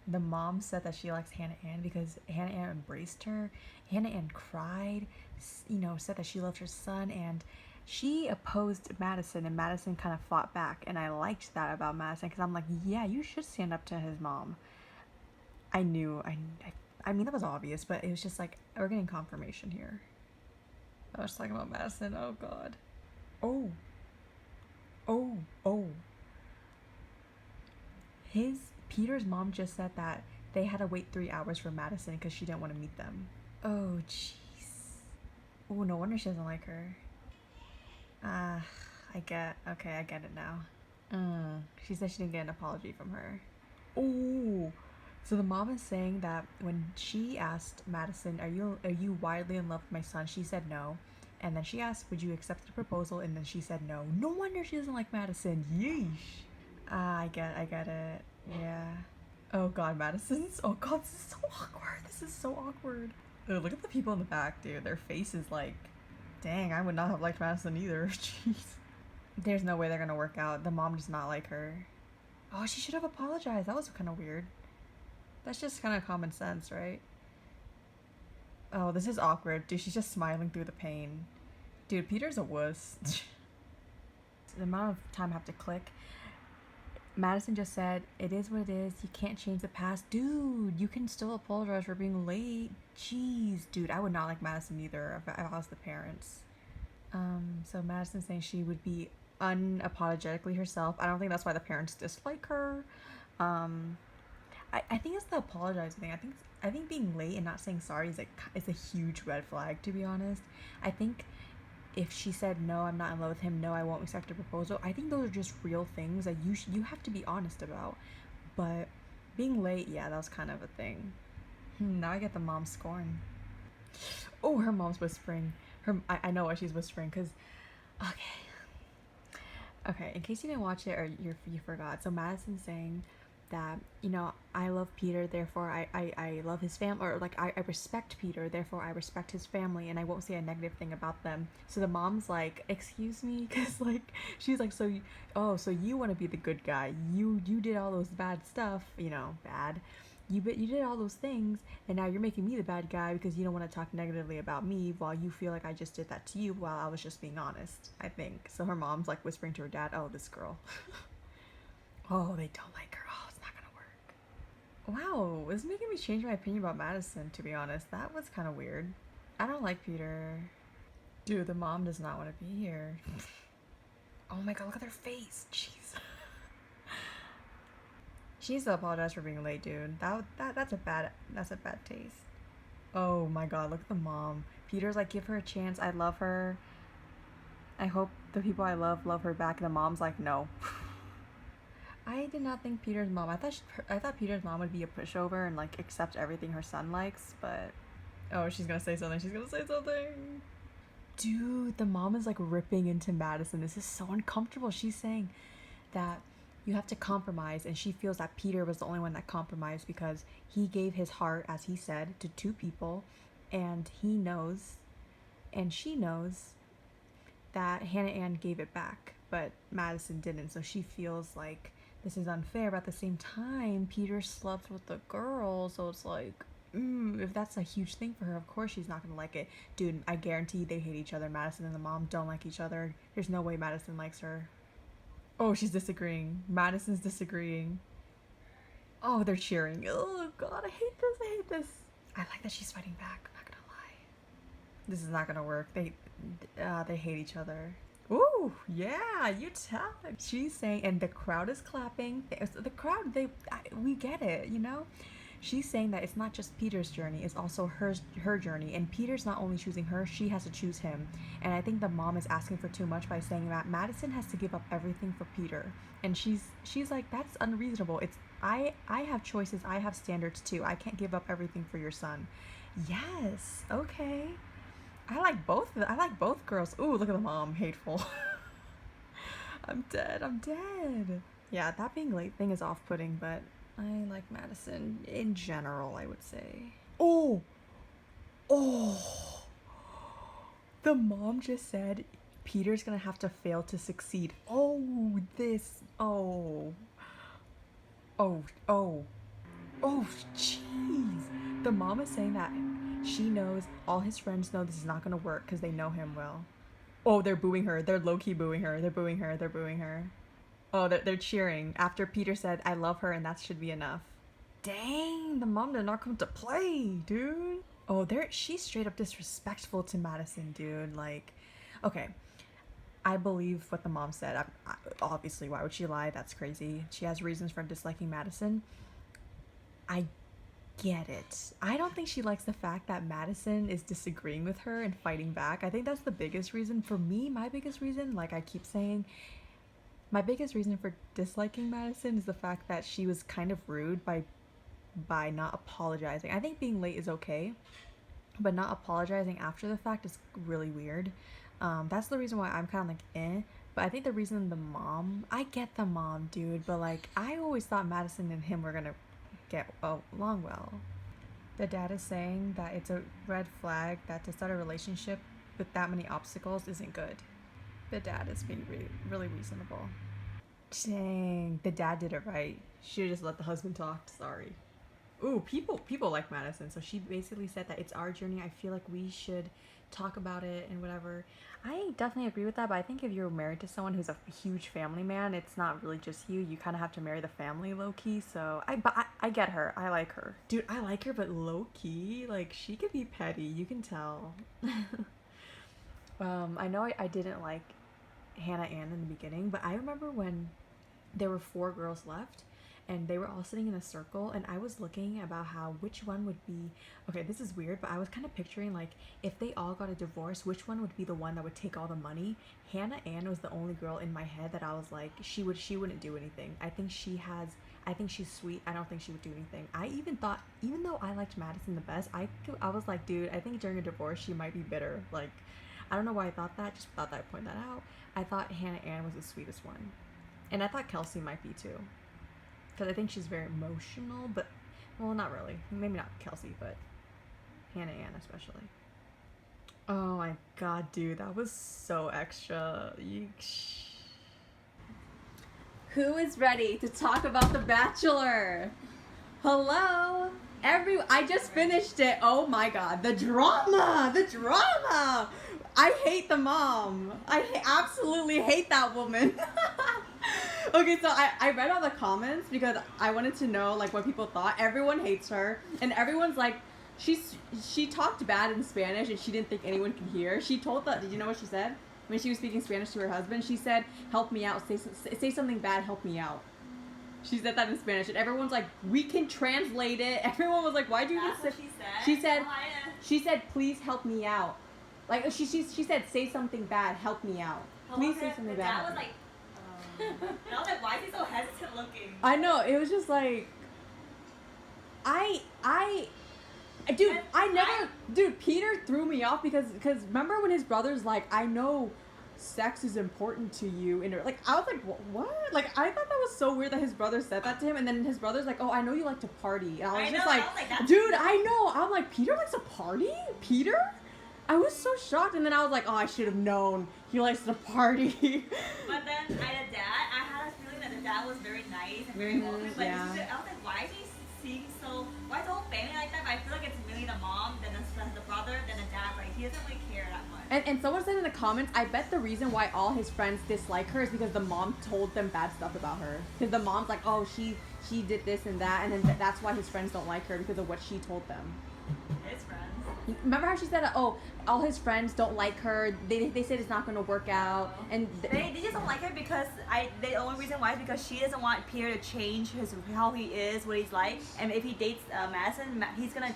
S6: The mom said that she likes Hannah Ann because Hannah Ann embraced her. Hannah Ann cried, said that she loved her son, and she opposed Madison, and Madison kind of fought back, and I liked that about Madison because I'm like, yeah, you should stand up to his mom. I mean, that was obvious, but it was just like, we're getting confirmation here. I was talking about Madison. Oh god. Oh. Peter's mom just said that they had to wait 3 hours for Madison because she didn't want to meet them. Oh jeez. Oh, no wonder she doesn't like her. I get it now. She said she didn't get an apology from her. Oh, so the mom is saying that when she asked Madison, are you wildly in love with my son? She said no. And then she asked, would you accept the proposal? And then she said no. No wonder she doesn't like Madison. Yeesh. Ah, I get it. Yeah. Oh god, Madison's. Oh god, this is so awkward. This is so awkward. Oh, look at the people in the back, dude. Their faces like, dang, I would not have liked Madison either. Jeez. There's no way they're gonna work out. The mom does not like her. Oh, she should have apologized. That was kind of weird. That's just kind of common sense, right? Oh, this is awkward. Dude, she's just smiling through the pain. Dude, Peter's a wuss. The amount of time I have to click. Madison just said, it is what it is. You can't change the past. Dude, you can still apologize for being late. Jeez, dude, I would not like Madison either if I was the parents. So Madison's saying she would be unapologetically herself. I don't think that's why the parents dislike her. I think it's the apologizing thing. I think being late and not saying sorry is a huge red flag, to be honest. I think if she said, no, I'm not in love with him, no, I won't accept a proposal, I think those are just real things that you have to be honest about. But being late, yeah, that was kind of a thing. Now I get the mom scorn. Oh, her mom's whispering. I know what she's whispering, because, okay, in case you didn't watch it or you forgot, so Madison's saying that, you know, I love Peter, therefore I love his family, or like I respect Peter, therefore I respect his family, and I won't say a negative thing about them. So the mom's like, excuse me, because like she's like, so you want to be the good guy, you did all those bad stuff, you know, bad, you did all those things, and now you're making me the bad guy because you don't want to talk negatively about me, while you feel like I just did that to you while I was just being honest, I think. So her mom's like whispering to her dad, oh, this girl. Oh, they don't like her. Oh, it's not gonna work. Wow, this is making me change my opinion about Madison, to be honest. That was kind of weird. I don't like Peter. Dude, the mom does not want to be here. Oh my god, look at their face. Jeez. She needs to apologize for being late, dude. That's a bad taste. Oh my god, look at the mom. Peter's like, give her a chance. I love her. I hope the people I love her back. And the mom's like, no. I did not think Peter's mom. I thought Peter's mom would be a pushover and like accept everything her son likes, but oh, she's gonna say something. Dude, the mom is like ripping into Madison. This is so uncomfortable. She's saying that you have to compromise, and she feels that Peter was the only one that compromised because he gave his heart, as he said, to two people, and he knows, and she knows that Hannah Ann gave it back, but Madison didn't, so she feels like this is unfair, but at the same time, Peter slept with the girl, so it's like, if that's a huge thing for her, of course she's not gonna like it. Dude, I guarantee they hate each other. Madison and the mom don't like each other. There's no way Madison likes her. Oh, she's disagreeing. Madison's disagreeing. Oh, they're cheering. Oh god, I hate this. I like that she's fighting back, I'm not gonna lie. This is not gonna work. They hate each other. Ooh, yeah, you tell. She's saying, and the crowd is clapping. The crowd, we get it, you know? She's saying that it's not just Peter's journey, it's also her journey. And Peter's not only choosing her, she has to choose him. And I think the mom is asking for too much by saying that Madison has to give up everything for Peter. And she's like, that's unreasonable. I have choices, I have standards too. I can't give up everything for your son. Yes, okay. I like both girls. Ooh, look at the mom, hateful. I'm dead. Yeah, that being late thing is off-putting, but I like Madison in general, I would say. Oh, the mom just said Peter's gonna have to fail to succeed. Oh, jeez. The mom is saying that she knows, all his friends know this is not gonna work because they know him well. Oh, they're booing her. They're low-key booing her. They're booing her. Oh, they're cheering after Peter said, I love her and that should be enough. Dang, the mom did not come to play, dude. Oh, she's straight up disrespectful to Madison, dude. Like, okay, I believe what the mom said. Obviously, why would she lie? That's crazy. She has reasons for disliking Madison. I get it. I don't think she likes the fact that Madison is disagreeing with her and fighting back. I think that's the biggest reason. For me, my biggest reason, like I keep saying, my biggest reason for disliking Madison is the fact that she was kind of rude by not apologizing. I think being late is okay, but not apologizing after the fact is really weird. That's the reason why I'm kind of like, But I think the reason I get the mom, dude, but like I always thought Madison and him were gonna get along well. The dad is saying that it's a red flag that to start a relationship with that many obstacles isn't good. The dad is being really reasonable. Dang, the dad did it right. Should've just let the husband talk. Sorry. Ooh, people like Madison. So she basically said that it's our journey. I feel like we should talk about it and whatever. I definitely agree with that, but I think if you're married to someone who's a huge family man, it's not really just you. You kind of have to marry the family low key. So I get her. I like her, dude. I like her, but low key, like she could be petty. You can tell. I know I didn't like Hannah Ann in the beginning, but I remember when there were 4 girls left and they were all sitting in a circle, and I was looking about how which one would be, okay, this is weird, but I was kind of picturing like if they all got a divorce, which one would be the one that would take all the money. Hannah Ann was the only girl in my head that I was like, she wouldn't do anything. I think she's sweet. I don't think she would do anything. I even thought, even though I liked Madison the best, I was like, dude, I think during a divorce she might be bitter. Like, I don't know why I thought that, just thought that I'd point that out. I thought Hannah Ann was the sweetest one. And I thought Kelsey might be too. Because I think she's very emotional, but, well, not really. Maybe not Kelsey, but Hannah Ann especially. Oh my god, dude, that was so extra.
S5: Who is ready to talk about The Bachelor? Hello? I just finished it. Oh my god, the drama! I hate the mom. I absolutely hate that woman. Okay, so I read all the comments because I wanted to know like what people thought. Everyone hates her, and everyone's like, she talked bad in Spanish and she didn't think anyone could hear. She told did you know what she said? When she was speaking Spanish to her husband, she said, "Help me out, say something bad, help me out." She said that in Spanish, and everyone's like, "We can translate it." Everyone was like, "Why'd you just say?" She said, "Please help me out." Like she said, "Say something bad, help me out." Please say something bad.
S4: That was like, I was like, why is he so hesitant looking?
S5: I know, it was just like, dude, Peter threw me off because remember when his brother's like, "I know sex is important to you," and like I was like, what? Like I thought that was so weird that his brother said that to him, and then his brother's like, "Oh, I know you like to party," and I was just like, dude, I know. I'm like, Peter likes to party? Peter? I was so shocked, and then I was like, oh, I should have known he likes to party.
S4: But then I had a feeling that the dad was very nice and very welcoming, but I was like, why is he seem so, why is the whole family like that? But I feel like it's really the mom, then the brother, then the dad, like he doesn't really care that much.
S5: And someone said in the comments, I bet the reason why all his friends dislike her is because the mom told them bad stuff about her. Because the mom's like, oh, she did this and that, and then that's why his friends don't like her, because of what she told them.
S4: His friends.
S5: Remember how she said, oh, all his friends don't like her. They said it's not going to work out, and
S4: they just don't like her because the only reason why is because she doesn't want Peter to change how he is, what he's like, and if he dates Madison, he's gonna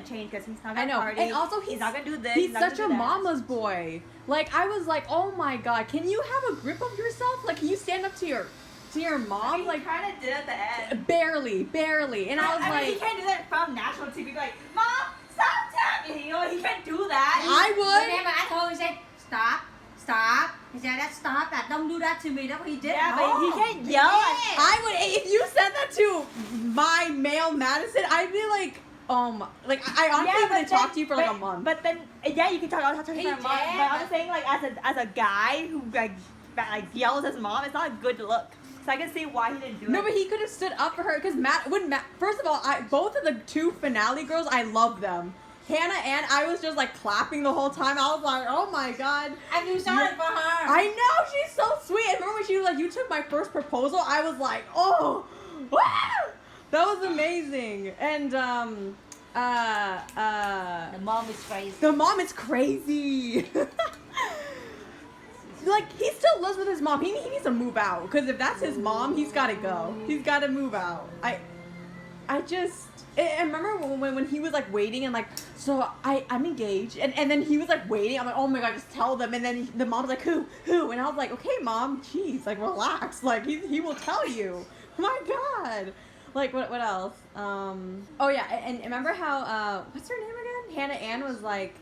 S4: change because he's not gonna party.
S5: And also
S4: he's not gonna do this.
S5: He's such a mama's boy. Like I was like, oh my god, can you have a grip of yourself? Like, can you stand up to your mom?
S4: I mean,
S5: like
S4: he kind of did at the end.
S5: Barely, and I was like,
S4: he can't do that from national TV. Like, Mom, stop tapping. You know, he can't do that.
S5: I would.
S3: Remember, I told him, he said, stop. He said, stop that. Don't do that to me. That's what he did.
S4: Yeah, but he can't yell.
S5: I would. If you said that to my male Madison, I'd be like, like I honestly wouldn't talk to you for like a month.
S4: But then, yeah, you can talk to him for a month. But I'm saying, like, as a guy who like yells at his mom, it's not good to look. So I can see why he didn't do it.
S5: No, but he could have stood up for her because first of all, both of the 2 finale girls, I love them. Hannah Ann, I was just like clapping the whole time. I was like, oh my god.
S3: I feel sorry for her.
S5: I know, she's so sweet. And remember when she was like, you took my first proposal? I was like, oh, wow. That was amazing. And
S3: the mom is crazy.
S5: The mom is crazy. Like, he still lives with his mom. He needs to move out. Because if that's his mom, he's got to go. He's got to move out. I just... And remember when he was, like, waiting and, like, so I'm engaged. And then he was, like, waiting. I'm like, oh, my God, just tell them. And then the mom's like, who? And I was like, okay, Mom, jeez, like, relax. Like, he will tell you. My God. Like, what else? Oh, yeah, and remember how, what's her name again? Hannah Ann was like,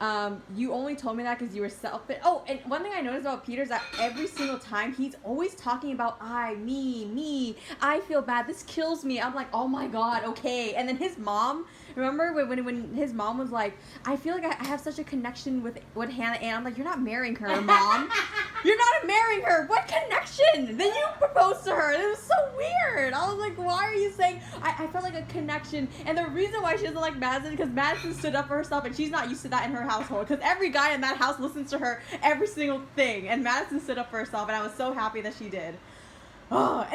S5: You only told me that because you were selfish. Oh, and one thing I noticed about Peter is that every single time he's always talking about me, I feel bad, this kills me. I'm like, oh my god, okay. And then his mom, remember when his mom was like, I feel like I have such a connection with Hannah Ann. I'm like, you're not marrying her, Mom. You're not marrying her. What connection? Then you proposed to her. It was so weird. I was like, why are you saying? I felt like a connection. And the reason why she doesn't like Madison because Madison stood up for herself and she's not used to that in her household. Because every guy in that house listens to her every single thing. And Madison stood up for herself, and I was so happy that she did. Oh,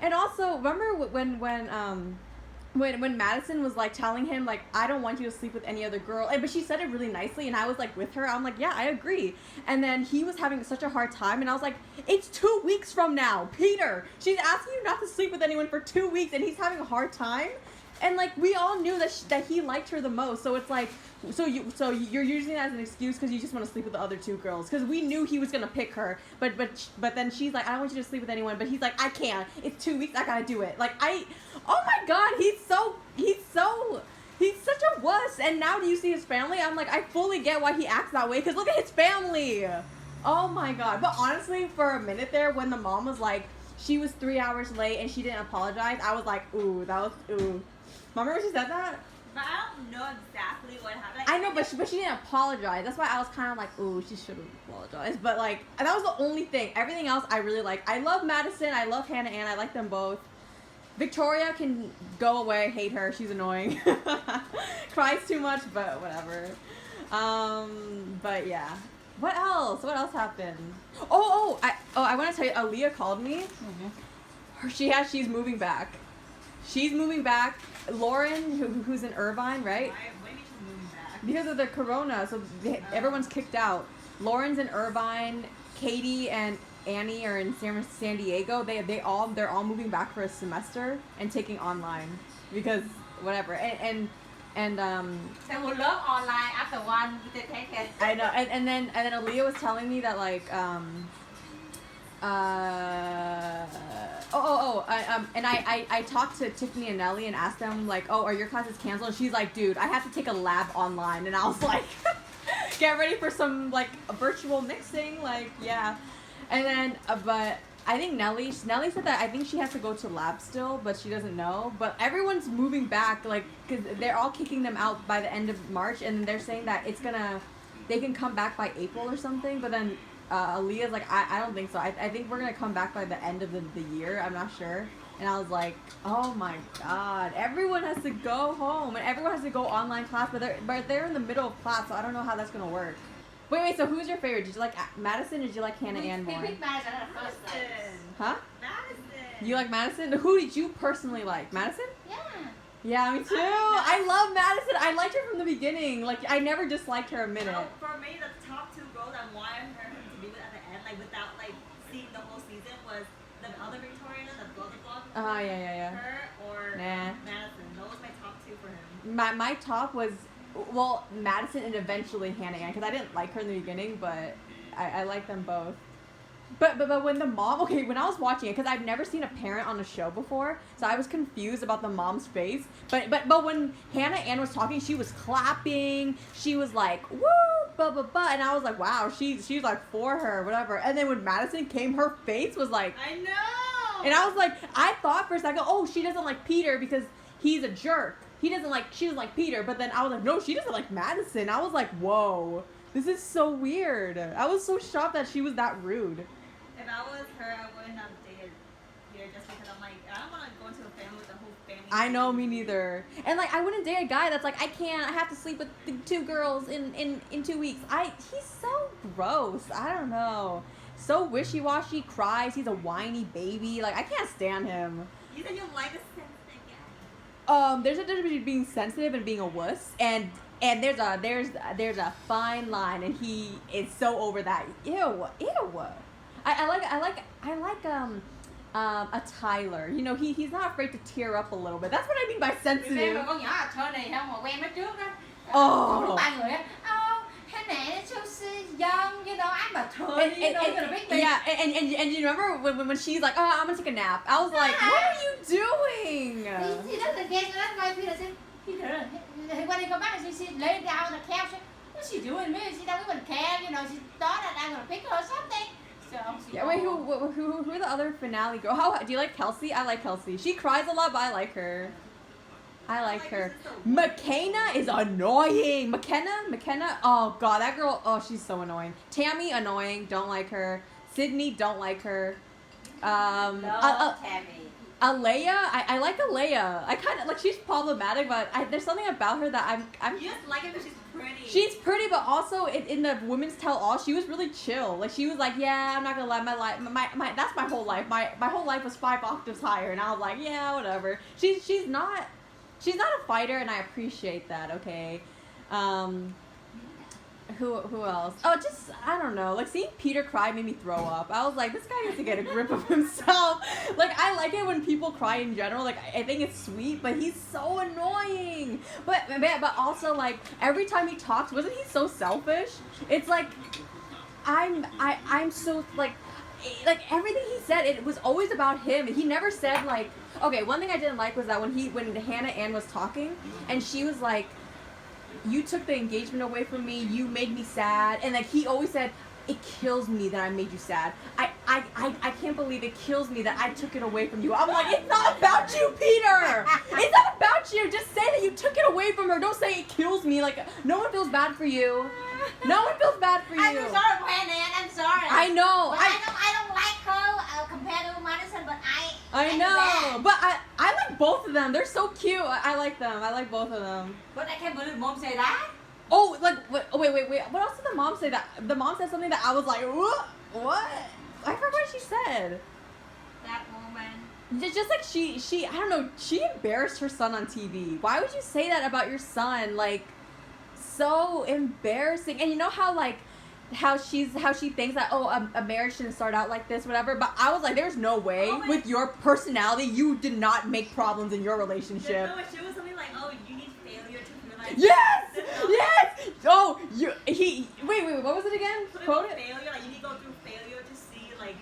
S5: and also remember when Madison was like telling him like, I don't want you to sleep with any other girl, but she said it really nicely, and I was like with her. I'm like, yeah, I agree. And then he was having such a hard time, and I was like, it's 2 weeks from now, Peter. She's asking you not to sleep with anyone for 2 weeks, and he's having a hard time. And like we all knew that he liked her the most, so it's like, so you're using that as an excuse because you just want to sleep with the other 2 girls, because we knew he was gonna pick her, but then she's like, I don't want you to sleep with anyone, but he's like, I can't. It's 2 weeks. I gotta do it. Like oh my god, he's such a wuss. And now do you see his family? I'm like, I fully get why he acts that way, because look at his family. Oh my god. But honestly, for a minute there, when the mom was like, she was 3 hours late and she didn't apologize, I was like, ooh, that was ooh. Remember when she said that?
S4: But I don't know exactly what happened. Like,
S5: I know, but she didn't apologize. That's why I was kind of like, ooh, she should have apologized. But like, that was the only thing. Everything else I really like. I love Madison. I love Hannah Ann. I like them both. Victoria can go away. I hate her. She's annoying. Cries too much, but whatever. But yeah. What else? What else happened? I want to tell you, Aaliyah called me. Mm-hmm. She's moving back. She's moving back. Lauren, who's in Irvine, right?
S4: Why do you she's moving back?
S5: Because of the corona, so everyone's kicked out. Lauren's in Irvine. Katie and Annie are in San Diego. They're all moving back for a semester and taking online because whatever. And
S3: They will learn online after one. They take it.
S5: I know. And then Aaliyah was telling me that like and I talked to Tiffany and Nellie and asked them like, oh, are your classes canceled? And she's like, dude, I have to take a lab online. And I was like, get ready for some like virtual mixing, like yeah. And then but I think Nellie said that I think she has to go to lab still, but she doesn't know. But everyone's moving back, like, because they're all kicking them out by the end of March, and they're saying that they can come back by April or something. But then Aaliyah's like, I don't think so. I think we're gonna come back by the end of the year. I'm not sure. And I was like, oh my god, everyone has to go home and everyone has to go online class, but they're in the middle of class, so I don't know how that's gonna work. Wait, so who's your favorite? Did you like Madison or did you like Hannah Ann more?
S3: We pick Madison at first.
S5: Huh?
S4: Madison.
S5: You like Madison? Who did you personally like? Madison?
S3: Yeah.
S5: Yeah, me too. I love Madison. I liked her from the beginning. Like, I never disliked her a minute.
S4: For me, the top 2 girls I wanted her to be with at the end, like without like seeing the whole season, was the other Victorian, the blogger.
S5: Yeah.
S4: Her or Madison. That was my top 2 for him.
S5: My top was, well, Madison and eventually Hannah Ann, because I didn't like her in the beginning, but I like them both. But when the mom, okay, when I was watching it, because I've never seen a parent on a show before, so I was confused about the mom's face. But when Hannah Ann was talking, she was clapping. She was like, woo, blah, blah, blah. And I was like, wow, she's like for her, whatever. And then when Madison came, her face was like,
S4: I know.
S5: And I was like, I thought for a second, oh, she doesn't like Peter because he's a jerk. She doesn't like Peter. But then I was like, no, she doesn't like Madison. I was like, whoa, this is so weird. I was so shocked that she was that rude.
S4: If I was her, I wouldn't have dated here just because I'm like, I don't want to go into a family with the whole family.
S5: I know, me neither. And like, I wouldn't date a guy that's like, I have to sleep with 2 girls in 2 weeks. He's so gross. I don't know. So wishy-washy, cries. He's a whiny baby. Like, I can't stand him.
S4: You said you like a sensitive guy.
S5: There's a difference between being sensitive and being a wuss, and there's a fine line, and he is so over that. Ew. I like a Tyler. You know, he's not afraid to tear up a little bit. That's what I mean by sensitive.
S3: Remember con nhỏ ở thơ này không? Mà quen mới trước đó.
S5: Oh.
S3: Lúc 3 người á. Oh, Hannah, so young, you know, I'm a thơ. You know, you're gonna pick me.
S5: Yeah, and you remember when she's like, oh, I'm gonna take a nap. I was like, what are you doing?
S3: He doesn't get that. Why Peter said, Peter, when he go back, she lay down on the couch. What's she doing? Maybe she doesn't even care. You know, she thought that I'm gonna pick her or something. So she
S5: Yeah, wait, who are the other finale girl? How do you like Kelsey? I like Kelsey. She cries a lot, but I like her. I like her. McKenna is annoying. McKenna. Oh god, that girl. Oh, she's so annoying. Tammy annoying. Don't like her. Sydney don't like her.
S3: Tammy.
S5: Alea, I like Alea. I kind of like she's problematic, but there's something about her that I'm.
S4: You just like her because she's pretty.
S5: She's pretty, but also in the Women's Tell All, she was really chill. Like she was like, yeah, I'm not gonna lie, my life, my that's my whole life. My whole life was 5 octaves higher, and I was like, yeah, whatever. She's not a fighter, and I appreciate that. Okay. Who else? Oh, just I don't know. Like seeing Peter cry made me throw up. I was like, this guy needs to get a grip of himself. Like I like it when people cry in general. Like I think it's sweet, but he's so annoying. But also like every time he talks, wasn't he so selfish? It's like I'm so like everything he said, it was always about him. He never said like, okay, one thing I didn't like was that when Hannah Ann was talking and she was like, you took the engagement away from me, you made me sad, and like he always said, it kills me that I made you sad. I can't believe it kills me that I took it away from you. I'm like, it's not about you, Peter! It's not about you! Just say that you took it away from her. Don't say it kills me. Like, no one feels bad for you. No one feels bad for you.
S3: I'm sorry, Brandon. I'm sorry.
S5: I know.
S3: But I don't like her compared to Madison, but
S5: I know. But I like both of them. They're so cute. I like them. I like both of them.
S3: But I can't believe Mom say that.
S5: Oh, like, wait. What else did the mom say? That the mom said something that I was like, what? I forgot what she said.
S3: That woman.
S5: Just like she, I don't know, she embarrassed her son on TV. Why would you say that about your son? Like, so embarrassing. And you know how she thinks that, oh, a marriage shouldn't start out like this, whatever. But I was like, there's no way with your personality, you did not make problems in your relationship.
S4: No, she was something like, oh, you need failure to realize.
S5: Yes! Yes! Oh, wait, what was it again? Quote it.
S4: Failure, like you need to go through failure to see, like,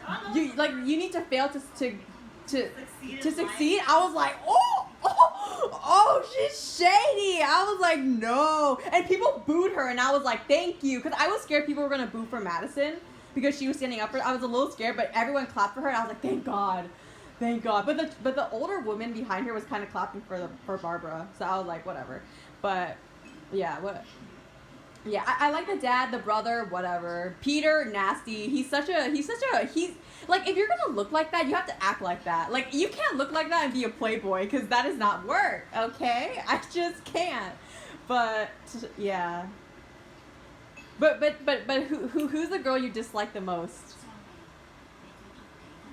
S4: I don't know.
S5: You need to fail to succeed.
S4: Life.
S5: I was like, oh, she's shady. I was like, no. And people booed her, and I was like, thank you, because I was scared people were gonna boo for Madison because she was standing up for. I was a little scared, but everyone clapped for her, and I was like, thank God. But the older woman behind her was kind of clapping for Barbara, so I was like, whatever. But yeah, Yeah, I like the dad, the brother, whatever. Peter, nasty. He's like, if you're gonna look like that, you have to act like that. Like, you can't look like that and be a playboy, because that does not work, okay? I just can't. But, yeah. But who's the girl you dislike the most?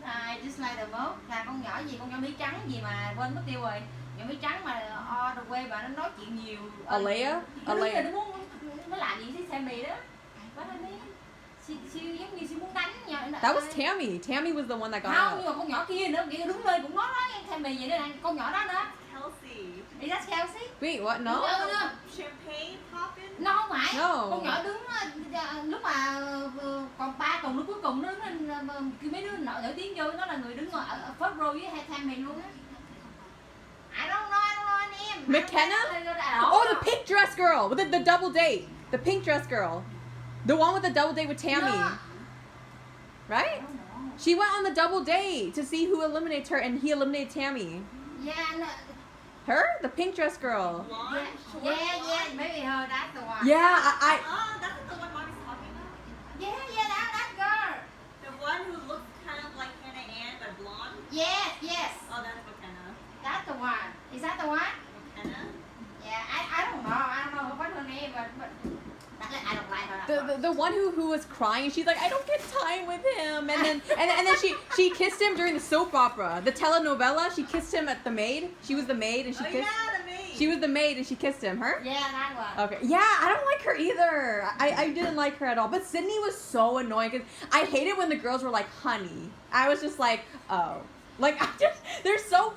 S3: I dislike the most là con nhỏ Mỹ Trắng gì mà quên mất tiêu rồi. Nhỏ Mỹ Trắng mà the way bà nó nói chuyện nhiều.
S5: Alea?
S3: Nó làm gì thế Sammy đó. What I mean? She giống như she muốn đánh nhỏ.
S5: That was Tammy. Tammy was the one that got
S3: out.
S5: out.
S3: Nhưng mà con nhỏ kia nữa, kiểu đứng lên cũng nói Sammy vậy đó, con nhỏ đó nữa.
S4: Kelsey.
S3: Is that Kelsey?
S5: Wait, what? No?
S3: No.
S4: Champagne popping?
S3: Nó không phải.
S5: No.
S3: Con nhỏ đứng lúc mà còn 3 tuần lúc cuối cùng nó đứng kêu mấy đứa nổi tiếng vô, nó là người đứng ở first row với Sammy luôn á. I don't know her name.
S5: McKenna? Oh, the pink dress girl with the double date. The pink dress girl. The one with the double date with Tammy.
S3: No.
S5: Right? She went on the double date to see who eliminates her, and he eliminated Tammy.
S3: Yeah, no.
S5: Her? The pink dress girl.
S4: Blonde?
S3: Yeah, maybe her, that's the one.
S5: Yeah,
S4: Oh, that's the one Mommy's talking about?
S3: Yeah, that girl.
S4: The one who looks kind of like Hannah Ann, but blonde?
S3: Yes.
S4: Oh, that's McKenna.
S3: That's the one. Is that the one?
S4: McKenna?
S3: Yeah, I don't know what her name, but I don't like her.
S5: the one who was crying. She's like, I don't get time with him, and then she kissed him during the soap opera, the telenovela. She kissed him at the maid. She was the maid, and she kissed.
S4: Yeah, the maid.
S5: She was the maid, and she kissed him. Her?
S3: Yeah, that one.
S5: Okay. Yeah, I don't like her either. I didn't like her at all. But Sydney was so annoying because I hated when the girls were like, honey. I was just like, oh. Like, they're so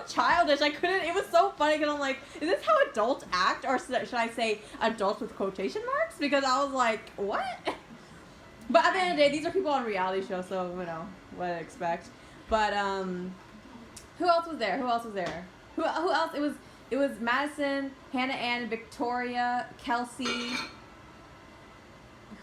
S5: childish. I couldn't, it was so funny because I'm like, is this how adults act? Or should I say adults with quotation marks? Because I was like, what? But at the end of the day, these are people on reality shows, so, you know, what I expect. But, who else was there? Who else? It It was Madison, Hannah Ann, Victoria, Kelsey,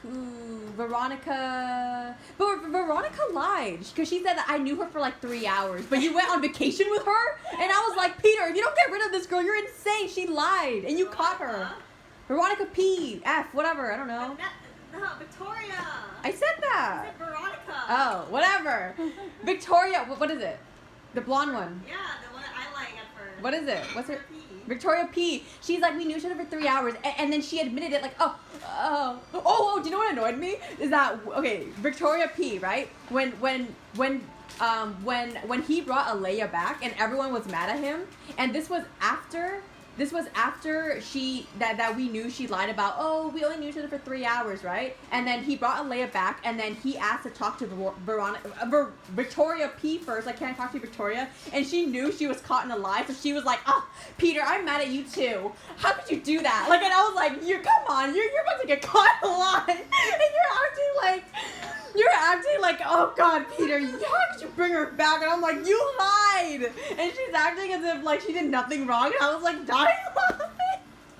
S5: Veronica. But Veronica lied because she said that I knew her for like 3 hours. But you went on vacation with her, and I was like, Peter, if you don't get rid of this girl, you're insane. She lied, and you caught her. Veronica P, F, whatever. I don't know.
S4: No, Victoria.
S5: I said that.
S4: I said Veronica.
S5: Oh, whatever. Victoria. What is it? The blonde one.
S4: Yeah, the one that I like at first.
S5: What is it? What's her?
S4: P.
S5: Victoria P. She's like, we knew each other for 3 hours, and then she admitted it. Like, do you know what annoyed me? Is that okay? Victoria P. Right? When he brought Alea back, and everyone was mad at him, and this was after she that we knew she lied about. Oh, we only knew each other for 3 hours, right? And then he brought Alea back, and then he asked to talk to Victoria P first. Like, can I talk to you, Victoria? And she knew she was caught in a lie, so she was like, oh, Peter, I'm mad at you too. How could you do that? Like, and I was like, come on, you're about to get caught in a lie, and you're acting like, oh God, Peter, how could you bring her back? And I'm like, you lied! And she's acting as if like she did nothing wrong, and I was like dying laughing.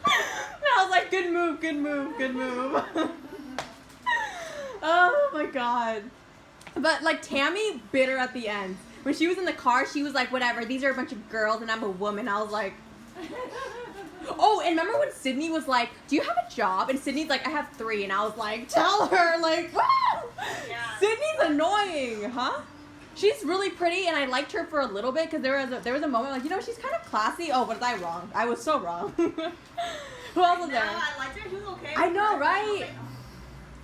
S5: And I was like, good move. Oh my God. But like Tammy bitter at the end. When she was in the car, she was like, whatever, these are a bunch of girls and I'm a woman. I was like, oh, and remember when Sydney was like, do you have a job? And Sydney's like, I have 3. And I was like, tell her, like, wow! Yeah. Sydney's annoying, huh? She's really pretty, and I liked her for a little bit, because there was a moment, like, you know, she's kind of classy. Oh, was I wrong? I was so wrong. Who else was there?
S4: I liked her. She was okay.
S5: I know, right?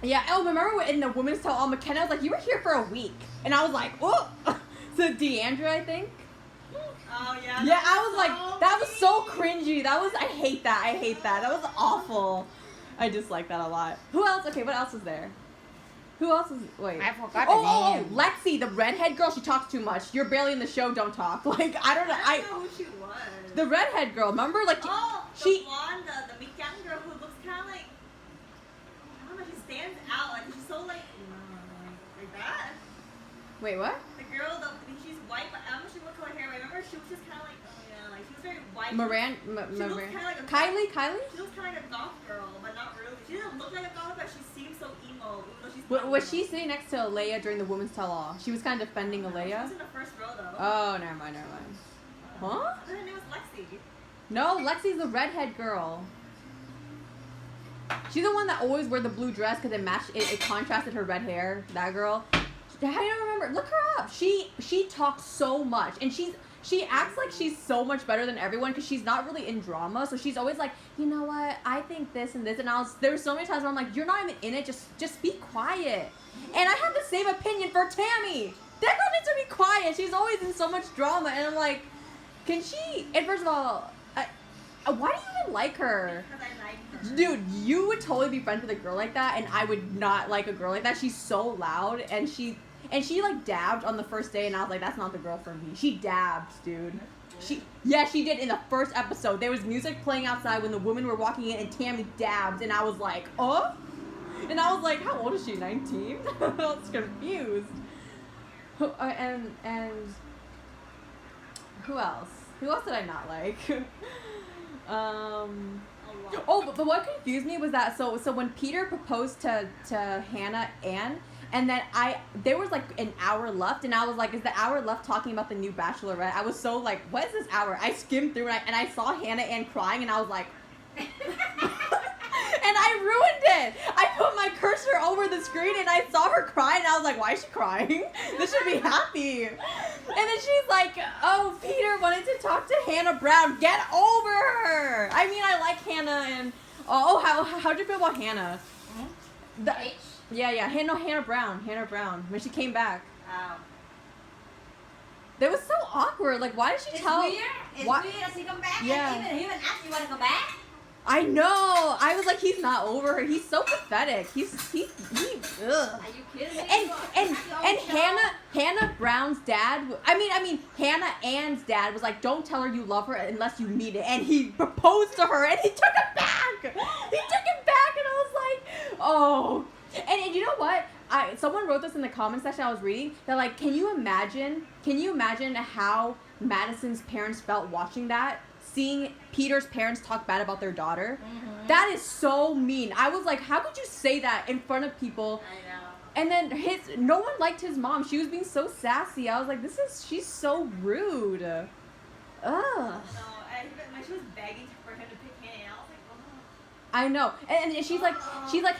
S5: Yeah, oh, remember in the women's tell, McKenna was like, you were here for a week. And I was like, oh! So Deandra, I think?
S4: Oh, yeah.
S5: Yeah, I was like, that was so cringy. I hate that. That was awful. I dislike that a lot. Who else? Okay, what else was there? Who else was, wait.
S3: I forgot the name.
S5: Lexi, the redhead girl, she talks too much. You're barely in the show, don't talk. Like, I don't know.
S4: I don't know who she was.
S5: The redhead girl, remember? Like,
S4: the blonde, the Mikyang girl who looks kind of like, I don't know, she stands out. Like, she's so like that.
S5: Wait, what?
S4: The girl, she's white, but I don't know what color hair. Remember, she was just kind of like, oh yeah, like, she was very white.
S5: Miranda.
S4: Like
S5: Kylie?
S4: She looks kind of like a goth girl, but not really. She doesn't look like a goth, but she seems so emo, even though she's
S5: Was she sitting next to Alea during the women's tell-all? She was kind of defending Alea?
S4: She was in the first row, though.
S5: Oh, never mind. Huh?
S4: I thought her name was Lexi.
S5: No, Lexi's the redhead girl. She's the one that always wore the blue dress because it contrasted her red hair. That girl. How do you not remember? Look her up. She talks so much, and she acts like she's so much better than everyone because she's not really in drama. So she's always like, you know what? I think this and this. And there's so many times where I'm like, you're not even in it. Just be quiet. And I have the same opinion for Tammy. That girl needs to be quiet. She's always in so much drama, and I'm like, can she? And first of all, why do you even like her?
S4: Because I like her.
S5: Dude, you would totally be friends with a girl like that, and I would not like a girl like that. She's so loud, and she like dabbed on the first day, and I was like, that's not the girl for me. She dabbed, dude. She did in the first episode. There was music playing outside when the women were walking in, and Tammy dabbed, and I was like, oh? And I was like, how old is she, 19? I was confused. And who else? Who else did I not like? But what confused me was that so when Peter proposed to Hannah Ann, and then there was like an hour left, and I was like, is the hour left talking about the new Bachelorette? I was so like, what is this hour? I skimmed through and I saw Hannah Ann crying, and I was like, and I ruined it. I put my cursor over the screen, and I saw her cry, and I was like, why is she crying? This should be happy. And then she's like, oh, Peter wanted to talk to Hannah Brown. Get over her. I mean, I like Hannah, and how'd you feel about Hannah? Yeah, Hannah Brown. When she came back. That was so awkward. Like, why did she tell?
S3: It's weird that she come back.
S5: Yeah.
S3: And even asked you want to come back.
S5: I know. I was like, he's not over her. He's so pathetic. He. Ugh.
S3: Are you kidding me?
S5: And Hannah Brown's dad. I mean Hannah Ann's dad was like, don't tell her you love her unless you mean it. And he proposed to her, and he took it back. And I was like, oh. And you know what? Someone wrote this in the comment section I was reading. They're like, can you imagine how Madison's parents felt watching that? seeing Peter's parents talk bad about their daughter.
S3: Mm-hmm.
S5: That is so mean. I was like, how could you say that in front of people?
S3: I know.
S5: And then no one liked his mom. She was being so sassy. I was like, she's so rude. Ugh.
S4: No, when she was begging for him to pick Hannah, I was like, oh.
S5: I know. And she's like,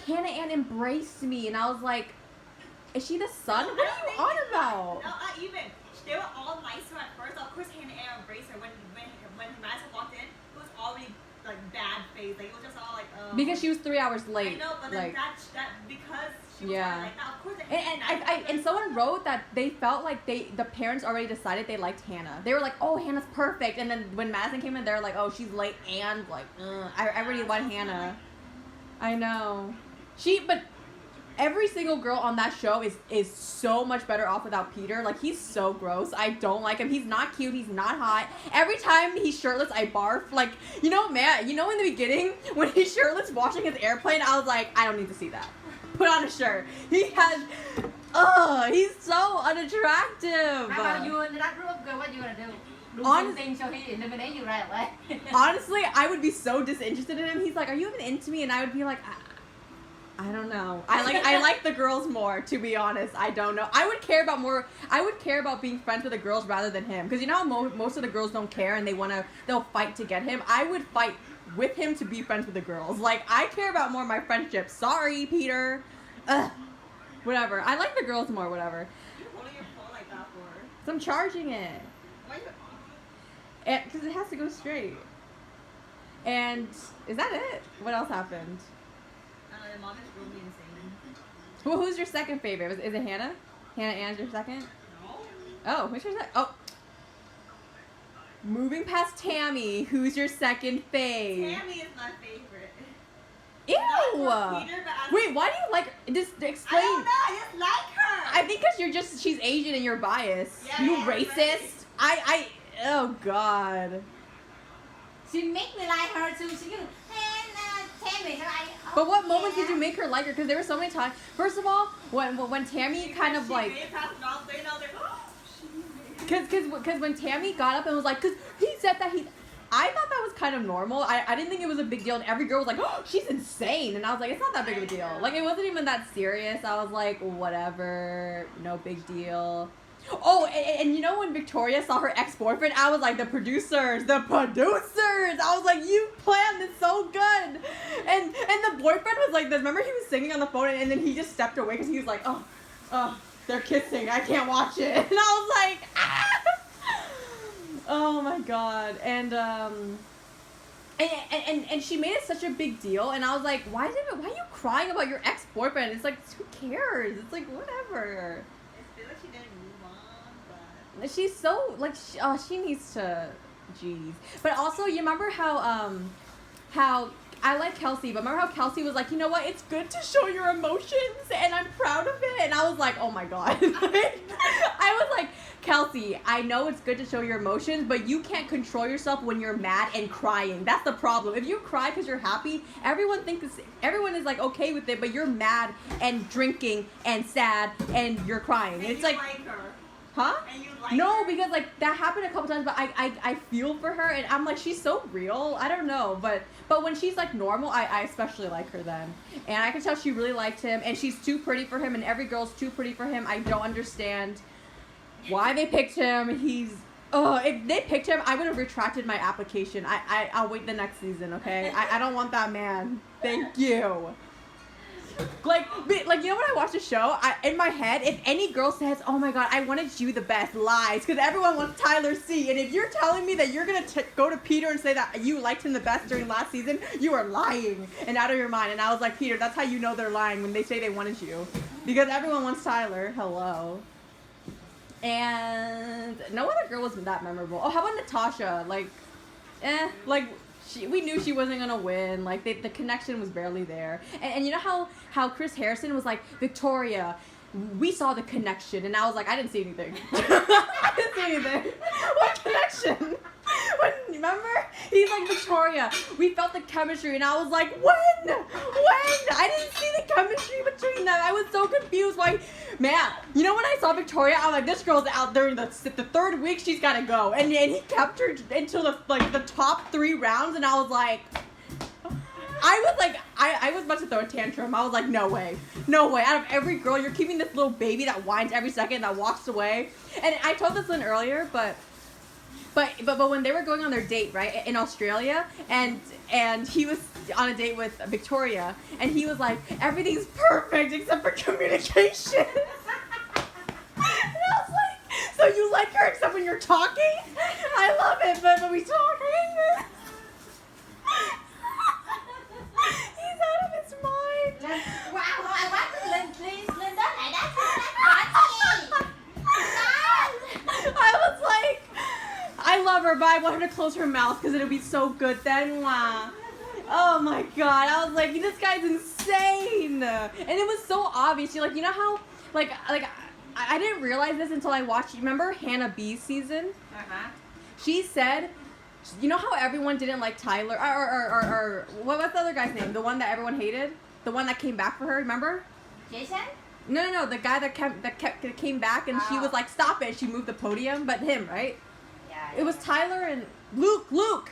S5: Hannah Ann embraced me. And I was like, is she the son? What are you on about?
S4: No, not even. They were all nice to her at first. Of course, Hannah Ann embraced her when Madison walked in. It was already like bad face. Like it was just all like.
S5: Because she was 3 hours late.
S4: I know, but then
S5: like,
S4: that because she was
S5: yeah.
S4: like that. Of course,
S5: And someone wrote that they felt like the parents already decided they liked Hannah. They were like, oh, Hannah's perfect. And then when Madison came in, they're like, oh, she's late and like, I really want Hannah. I know. But every single girl on that show is so much better off without Peter. Like, he's so gross. I don't like him. He's not cute. He's not hot. Every time he's shirtless, I barf. Like, in the beginning, when he's shirtless washing his airplane, I was like, I don't need to see that. Put on a shirt. He's so unattractive.
S3: How about you in that group? What you gonna do? Do something so he eliminate you right away.
S5: Honestly, I would be so disinterested in him. He's like, are you even into me? And I would be like, I don't know. I like the girls more, to be honest. I don't know. I would care about being friends with the girls rather than him. Because you know how most of the girls don't care and they'll fight to get him. I would fight with him to be friends with the girls. Like, I care about more my friendship. Sorry, Peter. Ugh. Whatever. I like the girls more, whatever.
S4: You're holding your phone like that for?
S5: So I'm charging it.
S4: Why you?
S5: Because it has to go straight. And is that it? What else happened?
S4: The mom is really insane.
S5: Who's your second favorite? Is it Hannah? Hannah Ann's your second?
S4: No.
S5: Oh, who's your second? Oh. Moving past Tammy, who's your second fave?
S4: Tammy is my favorite.
S5: Ew!
S4: Not for Peter, but
S5: Wait, why do you like just explain?
S4: I don't know, I just like her.
S5: I think because she's Asian and you're biased.
S4: Yeah,
S5: you
S4: yeah,
S5: racist.
S4: right.
S5: Oh God.
S3: She make me like her too. She can Tammy.
S5: But what moments did you make her like her? Because there were so many times. First of all, when Tammy kind of like. Because when Tammy got up and was like, because he said that I thought that was kind of normal. I didn't think it was a big deal. And every girl was like, oh, she's insane. And I was like, it's not that big of a deal. Like, it wasn't even that serious. I was like, whatever. No big deal. Oh, and you know when Victoria saw her ex-boyfriend, I was like, the producers. I was like, you planned this so good. And the boyfriend was like this. Remember he was singing on the phone and then he just stepped away because he was like, oh, they're kissing. I can't watch it. And I was like, ah! Oh my God. And she made it such a big deal. And I was like, why are you crying about your ex-boyfriend? It's like, who cares? It's like, whatever. She's so like she needs to, jeez. But also, you remember how I like Kelsey, but remember how Kelsey was like, you know what? It's good to show your emotions, and I'm proud of it. And I was like, oh my God. I was like, Kelsey, I know it's good to show your emotions, but you can't control yourself when you're mad and crying. That's the problem. If you cry because you're happy, everyone is like okay with it, but you're mad and drinking and sad and you're crying.
S4: And
S5: it's
S4: you
S5: like
S4: her.
S5: Huh?
S4: And you like
S5: no,
S4: her?
S5: because like that happened a couple times, but I feel for her and I'm like, she's so real. I don't know, but when she's like normal, I especially like her then. And I can tell she really liked him and she's too pretty for him and every girl's too pretty for him. I don't understand why they picked him. If they picked him, I would have retracted my application. I'll wait the next season, okay? I don't want that man. Thank you. Like you know when I watch a show, in my head, if any girl says, oh my God, I wanted you the best, lies, because everyone wants Tyler C. And if you're telling me that you're going to go to Peter and say that you liked him the best during last season, you are lying and out of your mind. And I was like, Peter, that's how you know they're lying when they say they wanted you. Because everyone wants Tyler. Hello. And no other girl was that memorable. Oh, how about Natasha? We knew she wasn't gonna win. Like the connection was barely there. And you know how Chris Harrison was like, Victoria, we saw the connection, and I was like, I didn't see anything. I didn't see anything. What connection? Remember? He's like, Victoria, we felt the chemistry, and I was like, when? I didn't see the chemistry between them. I was so confused. Why, man? You know when I saw Victoria, I was like, this girl's out there in the third week. She's gotta go, and he kept her until the top 3 rounds, and I was like. I was about to throw a tantrum. I was like, no way. Out of every girl, you're keeping this little baby that whines every second, that walks away. And I told this one earlier, but when they were going on their date, right, in Australia, and he was on a date with Victoria, and he was like, everything's perfect except for communication. And I was like, so you like her except when you're talking? I love it, but when we talking. He's out of his mind.
S3: Wow, I want to lên đó lại đá gì?
S5: I was like, I love her, but I want her to close her mouth because it'll be so good then. Wow. Oh my god. I was like, this guy's insane. And it was so obvious. You know how, like I didn't realize this until I watched, remember Hannah B's season?
S3: Uh-huh.
S5: She said, you know how everyone didn't like Tyler, or what's the other guy's name? The one that everyone hated? The one that came back for her, remember?
S3: Jason?
S5: No, the guy that came back, and she was like, stop it. She moved the podium, but him, right?
S3: Yeah.
S5: It was Tyler and Luke.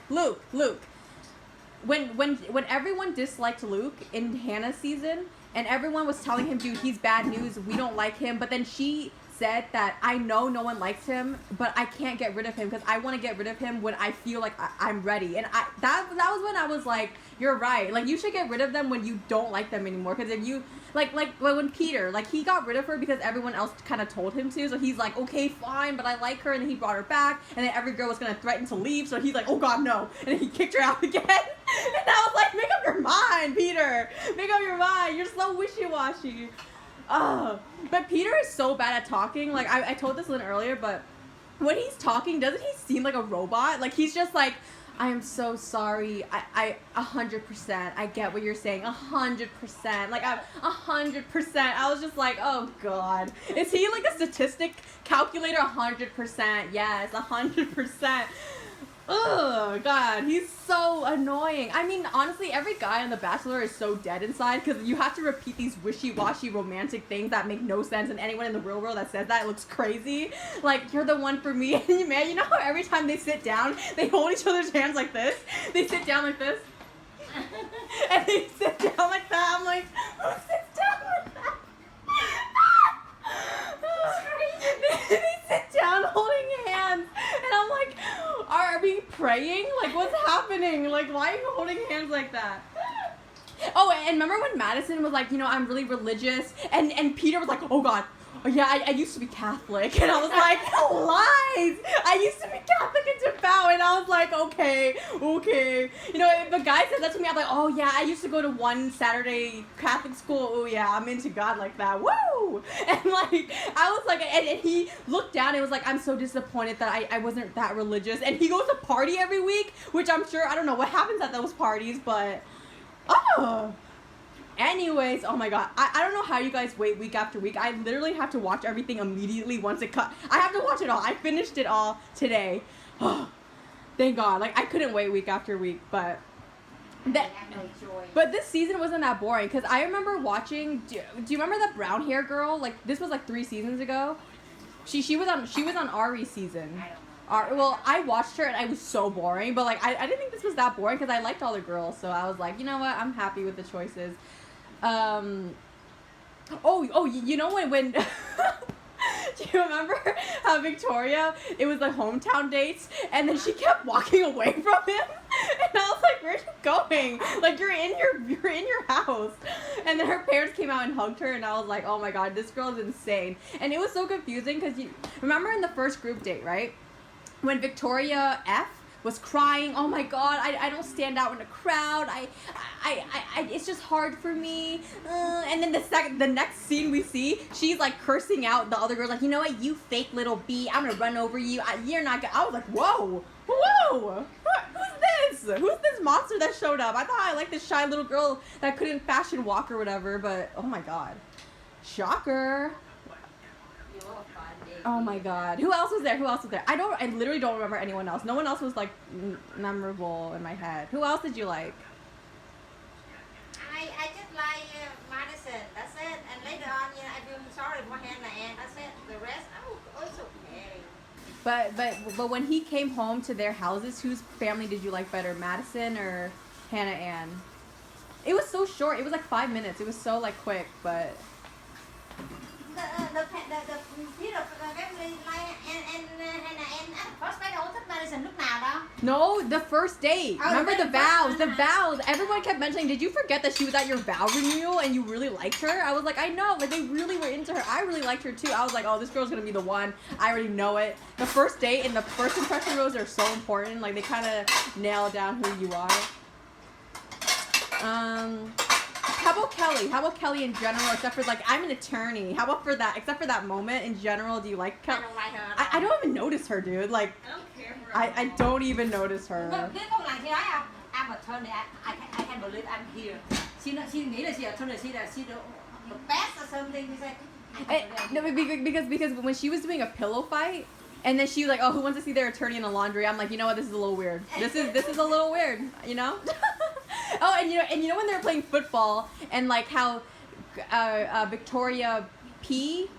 S5: When everyone disliked Luke in Hannah's season, and everyone was telling him, dude, he's bad news, we don't like him, but then she said that I know no one likes him, but I can't get rid of him because I want to get rid of him when I feel like I'm ready. And that was when I was like, you're right. Like, you should get rid of them when you don't like them anymore. Because if you like when Peter, like, he got rid of her because everyone else kind of told him to. So he's like, okay, fine, but I like her. And then he brought her back, and then every girl was gonna threaten to leave. So he's like, oh god, no. And then he kicked her out again. And I was like, make up your mind, Peter. Make up your mind. You're so wishy-washy. But Peter is so bad at talking. Like, I told this Lynn earlier, but when he's talking, doesn't he seem like a robot? Like, he's just like, I am so sorry. I 100%. I get what you're saying. 100%. Like, I'm 100%. I was just like, oh god. Is he like a statistic calculator? 100%. Yes, 100%. Oh god, he's so annoying. I mean, honestly, every guy on The Bachelor is so dead inside because you have to repeat these wishy-washy romantic things that make no sense, and anyone in the real world that says that looks crazy. Like, you're the one for me. And man, you know how every time they sit down, they hold each other's hands like this? They sit down like this. And they sit down like that. I'm like, who sits down like that? They sit down holding hands, and I'm like, are we praying? Like, what's happening? Like, why are you holding hands like that? Oh, and remember when Madison was like, I'm really religious, and Peter was like, oh god, yeah, I used to be Catholic, and I was like, lies! I used to be Catholic and devout, and I was like, okay. If a guy said that to me, I'm like, oh yeah, I used to go to one Saturday Catholic school, oh yeah, I'm into God like that, woo! And like, I was like, and he looked down and was like, I'm so disappointed that I wasn't that religious, and he goes to party every week, which I'm sure, I don't know what happens at those parties, but, anyways, oh my god, I don't know how you guys wait week after week. I literally have to watch everything immediately once it cut. I have to watch it all. I finished it all today. Thank god. Like, I couldn't wait week after week, but this season wasn't that boring because I remember watching. Do you remember the brown hair girl? Like, this was like 3 seasons ago. She was on Ari's season. Well, I watched her and I was so boring, but like I didn't think this was that boring because I liked all the girls, so I was like, you know what, I'm happy with the choices. You know when do you remember how Victoria, it was the hometown dates, and then she kept walking away from him, and I was like, where are you going? Like, you're in your house. And then her parents came out and hugged her, and I was like, oh my god, this girl is insane. And it was so confusing because you remember in the first group date, right, when Victoria F was crying, oh my god, I don't stand out in a crowd, I it's just hard for me, and then the next scene we see, she's like cursing out the other girls, like, you know what, you fake little B, I'm gonna run over you, you're not gonna, I was like, whoa, who's this monster that showed up? I thought I liked this shy little girl that couldn't fashion walk or whatever, but oh my god, shocker.
S3: You're a fun day.
S5: Oh my god. Who else was there? Who else was there? I literally don't remember anyone else. No one else was like memorable in my head. Who else did you like?
S3: I just like Madison. That's it. And later on, I feel sorry for Hannah, and that's it. The rest, it's okay.
S5: But when he came home to their houses, whose family did you like better, Madison or Hannah Ann? It was so short. It was like 5 minutes. It was so like quick, but.
S3: The Peter family like and first day đâu thích Madison lúc nào đâu.
S5: No, the first date. Remember the vows. The vows. Everyone kept mentioning, did you forget that she was at your vow renewal and you really liked her? I was like, I know. Like, they really were into her. I really liked her, too. I was like, oh, this girl's going to be the one. I already know it. The first date and the first impression rose are so important. Like, they kind of nail down who you are. How about Kelly? How about Kelly in general, except for, like, I'm an attorney. How about for that, except for that moment in general, do you like Kelly?
S3: I don't like her.
S5: I don't even notice her, dude. Like,
S4: I don't care for her.
S5: I don't even notice her.
S3: Biết không là chị nói không? I'm attorney. I can't believe I'm here. She nghĩ là she attorney. She the best or something. She said.
S5: No, because when she was doing a pillow fight, and then she was like, "Oh, who wants to see their attorney in the laundry?" I'm like, you know what? This is a little weird. This is a little weird. You know? Oh, and you know when they were playing football and like how Victoria P,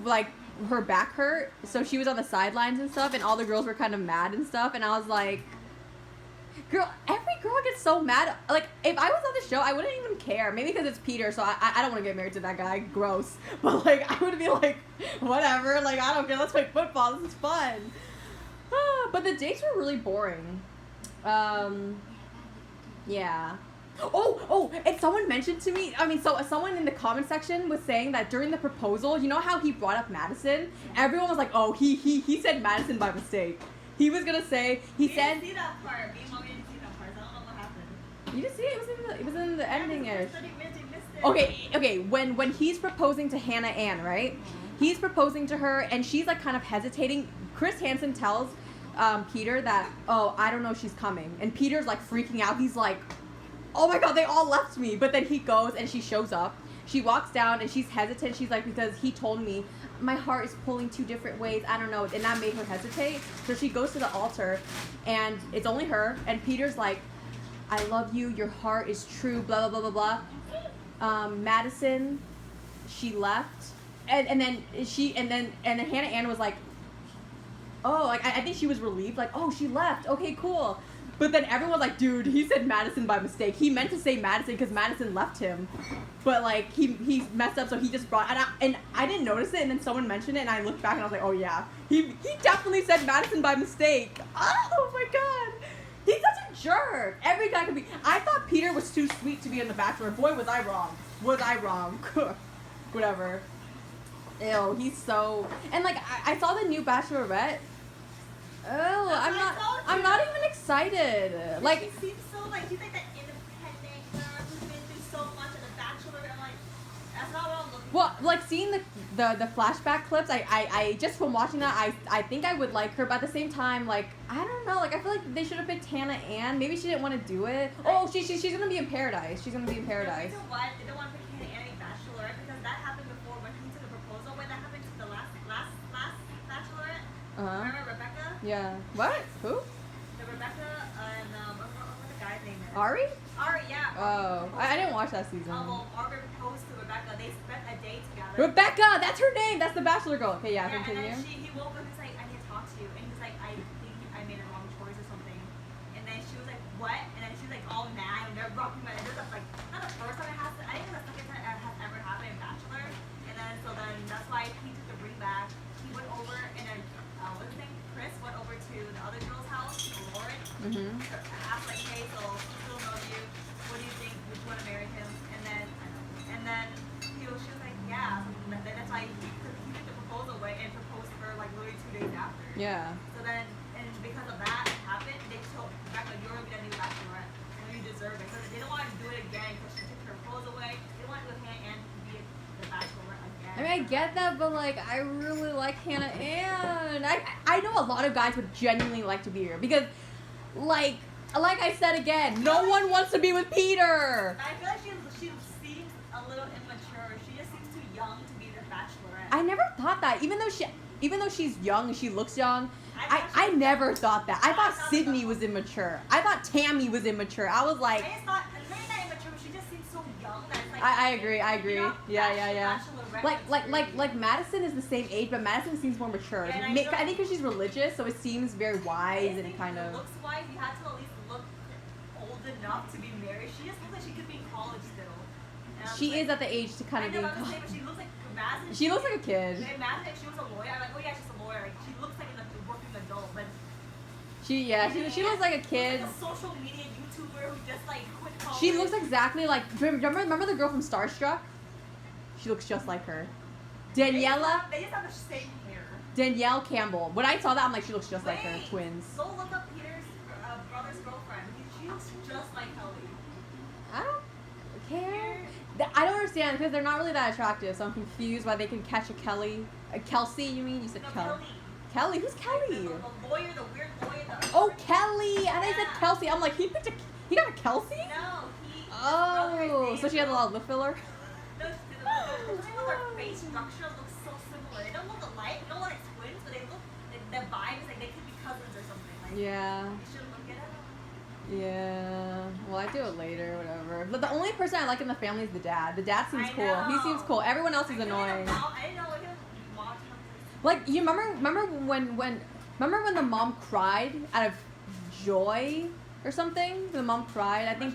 S5: like her back hurt, so she was on the sidelines and stuff, and all the girls were kind of mad and stuff, and I was like, girl, every girl gets so mad. Like, if I was on the show, I wouldn't even care. Maybe because it's Peter, so I don't want to get married to that guy. Gross. But, like, I would be like, whatever. Like, I don't care. Let's play football. This is fun. But the dates were really boring. Yeah. Oh, and someone mentioned to me, so someone in the comment section was saying that during the proposal, you know how he brought up Madison? Everyone was like, oh, he said Madison by mistake. He was gonna say, he said...
S4: didn't see that part. Me and Mommy didn't see that part, so I don't know what happened.
S5: You didn't see it? It was in the ending-ish.
S4: 30 minutes, you missed it.
S5: Okay, when he's proposing to Hannah Ann, right? He's proposing to her, and she's, like, kind of hesitating. Chris Hansen tells Peter that, oh, I don't know if she's coming. And Peter's, like, freaking out. He's like, oh, my God, they all left me. But then he goes, and she shows up. She walks down, and she's hesitant. She's like, because he told me, my heart is pulling 2 different ways. I don't know. And that made her hesitate. So she goes to the altar, and it's only her. And Peter's like, I love you. Your heart is true. Blah, blah, blah, blah, blah. Madison, she left. And then Hannah Ann was like, oh, like, I think she was relieved. Like, oh, she left. Okay, cool. But then everyone's like, dude, he said Madison by mistake. He meant to say Madison because Madison left him. But, like, he messed up, so he just brought... And I didn't notice it, and then someone mentioned it, and I looked back, and I was like, oh, yeah. He definitely said Madison by mistake. Oh, my God. He's such a jerk. Every guy could be... I thought Peter was too sweet to be in The Bachelor. Boy, was I wrong. Whatever. Ew, he's so... And, like, I saw the new Bachelorette. Oh, I'm not even excited. Like,
S4: He seems so, like, he's like that independent girl who's been through so much of The Bachelor. I'm like, that's not what I'm looking for.
S5: well, like, seeing the flashback clips, I just from watching that, I think I would like her, but at the same time, like, I don't know, like, I feel like they should have picked Hannah Ann. Maybe she didn't want to do it. Oh, she's gonna be in Paradise. She's gonna be in Paradise.
S4: The reason why they don't want to pick Hannah Ann in Bachelor because that happened before when he took the proposal. When that happened to the last Bachelorette. Remember Rebecca?
S5: Yeah. What? Who?
S4: The Rebecca and what the guy's name is?
S5: Ari?
S4: Ari, yeah.
S5: Oh, I didn't watch that season.
S4: Well, Margaret proposed to Rebecca. They spent a day together.
S5: Rebecca, that's her name. That's the Bachelor girl. Okay, yeah,
S4: And
S5: continue.
S4: then he woke up. He's like, I need to talk to you. And he's like, I think I made a wrong choice or something. And then she was like, what? And then she was like, all mad. And they're rocking my. This is like not the first time it happened. I think it's the second time it has ever happened in Bachelor. And then that's why he took the ring back. He went over and then what's his name? Chris went over to the other girl's house, Lauren. Asked like, hey, so he still knows you. What do you think? Would you want to marry him? And then she was like, yeah. So that's why he took the proposal away and proposed to her like literally 2 days after.
S5: Yeah.
S4: So then, and because of that happened, they told Rebecca, you're gonna be the new Bachelorette, and you deserve it. So they don't want to do it again because she took her proposal away. They want to do Hannah Ann to be the Bachelorette again.
S5: I mean, I get that, but like, I really like Hannah Ann. I know a lot of guys would genuinely like to be here because, like I said again, no one wants to be with Peter.
S4: I feel like she seems a little immature. She just seems too young to be the Bachelorette.
S5: I never thought that, even though even though she's young and she looks young, I never thought that. I thought Sydney was immature. I thought Tammy was immature. I was like,
S4: I just thought, maybe not immature, but she just seems so young that it's like.
S5: I agree.
S4: You know,
S5: Yeah.
S4: Bachelorette
S5: Like Madison is the same age, but Madison seems more mature.
S4: Yeah,
S5: I think because she's religious, so it seems very wise and kind of.
S4: Looks wise, you had to at least look old enough to be married. She just looks like she could be in college still. And I'm
S5: She
S4: like,
S5: is at the age to kind of
S4: I
S5: be.
S4: know, I was gonna say, but she looks like Madison.
S5: She looks like a kid.
S4: Imagine if she was a lawyer. I'm like, oh yeah, she's a lawyer. Like, she looks like a working adult, but
S5: She looks like a kid.
S4: like a social media YouTuber who just like quit college.
S5: She looks exactly like. Remember the girl from Starstruck? She looks just like her. Daniela.
S4: They just have the same hair.
S5: Danielle Campbell. When I saw that, I'm like, she looks just like her.
S4: Wait,
S5: Twins.
S4: Go look up Peter's brother's girlfriend. She looks just like Kelly.
S5: I don't care. I don't understand because they're not really that attractive, so I'm confused why they can catch a Kelly. A Kelsey, you mean? You said
S4: No,
S5: Kelly.
S4: Kelly.
S5: Kelly? Who's Kelly?
S4: The lawyer, the weird lawyer.
S5: Oh, Kelly! And I said
S4: Yeah.
S5: Kelsey. I'm like, he got a Kelsey?
S4: No, he.
S5: Oh, so she has a lot of lip filler?
S4: No, their face structure looks so similar. They don't look alike. They don't look like twins, but they look. Their vibe is like they could be cousins or something. Like,
S5: Yeah.
S4: You should look it up.
S5: Yeah. Well, I do it later, whatever. But the only person I like in the family is the dad. The dad seems
S4: I
S5: cool. He
S4: know.
S5: seems cool. Everyone else is
S4: I didn't
S5: annoying.
S4: know I didn't know what his mom.
S5: Like, you remember when the mom cried out of joy or something? The mom cried. I think.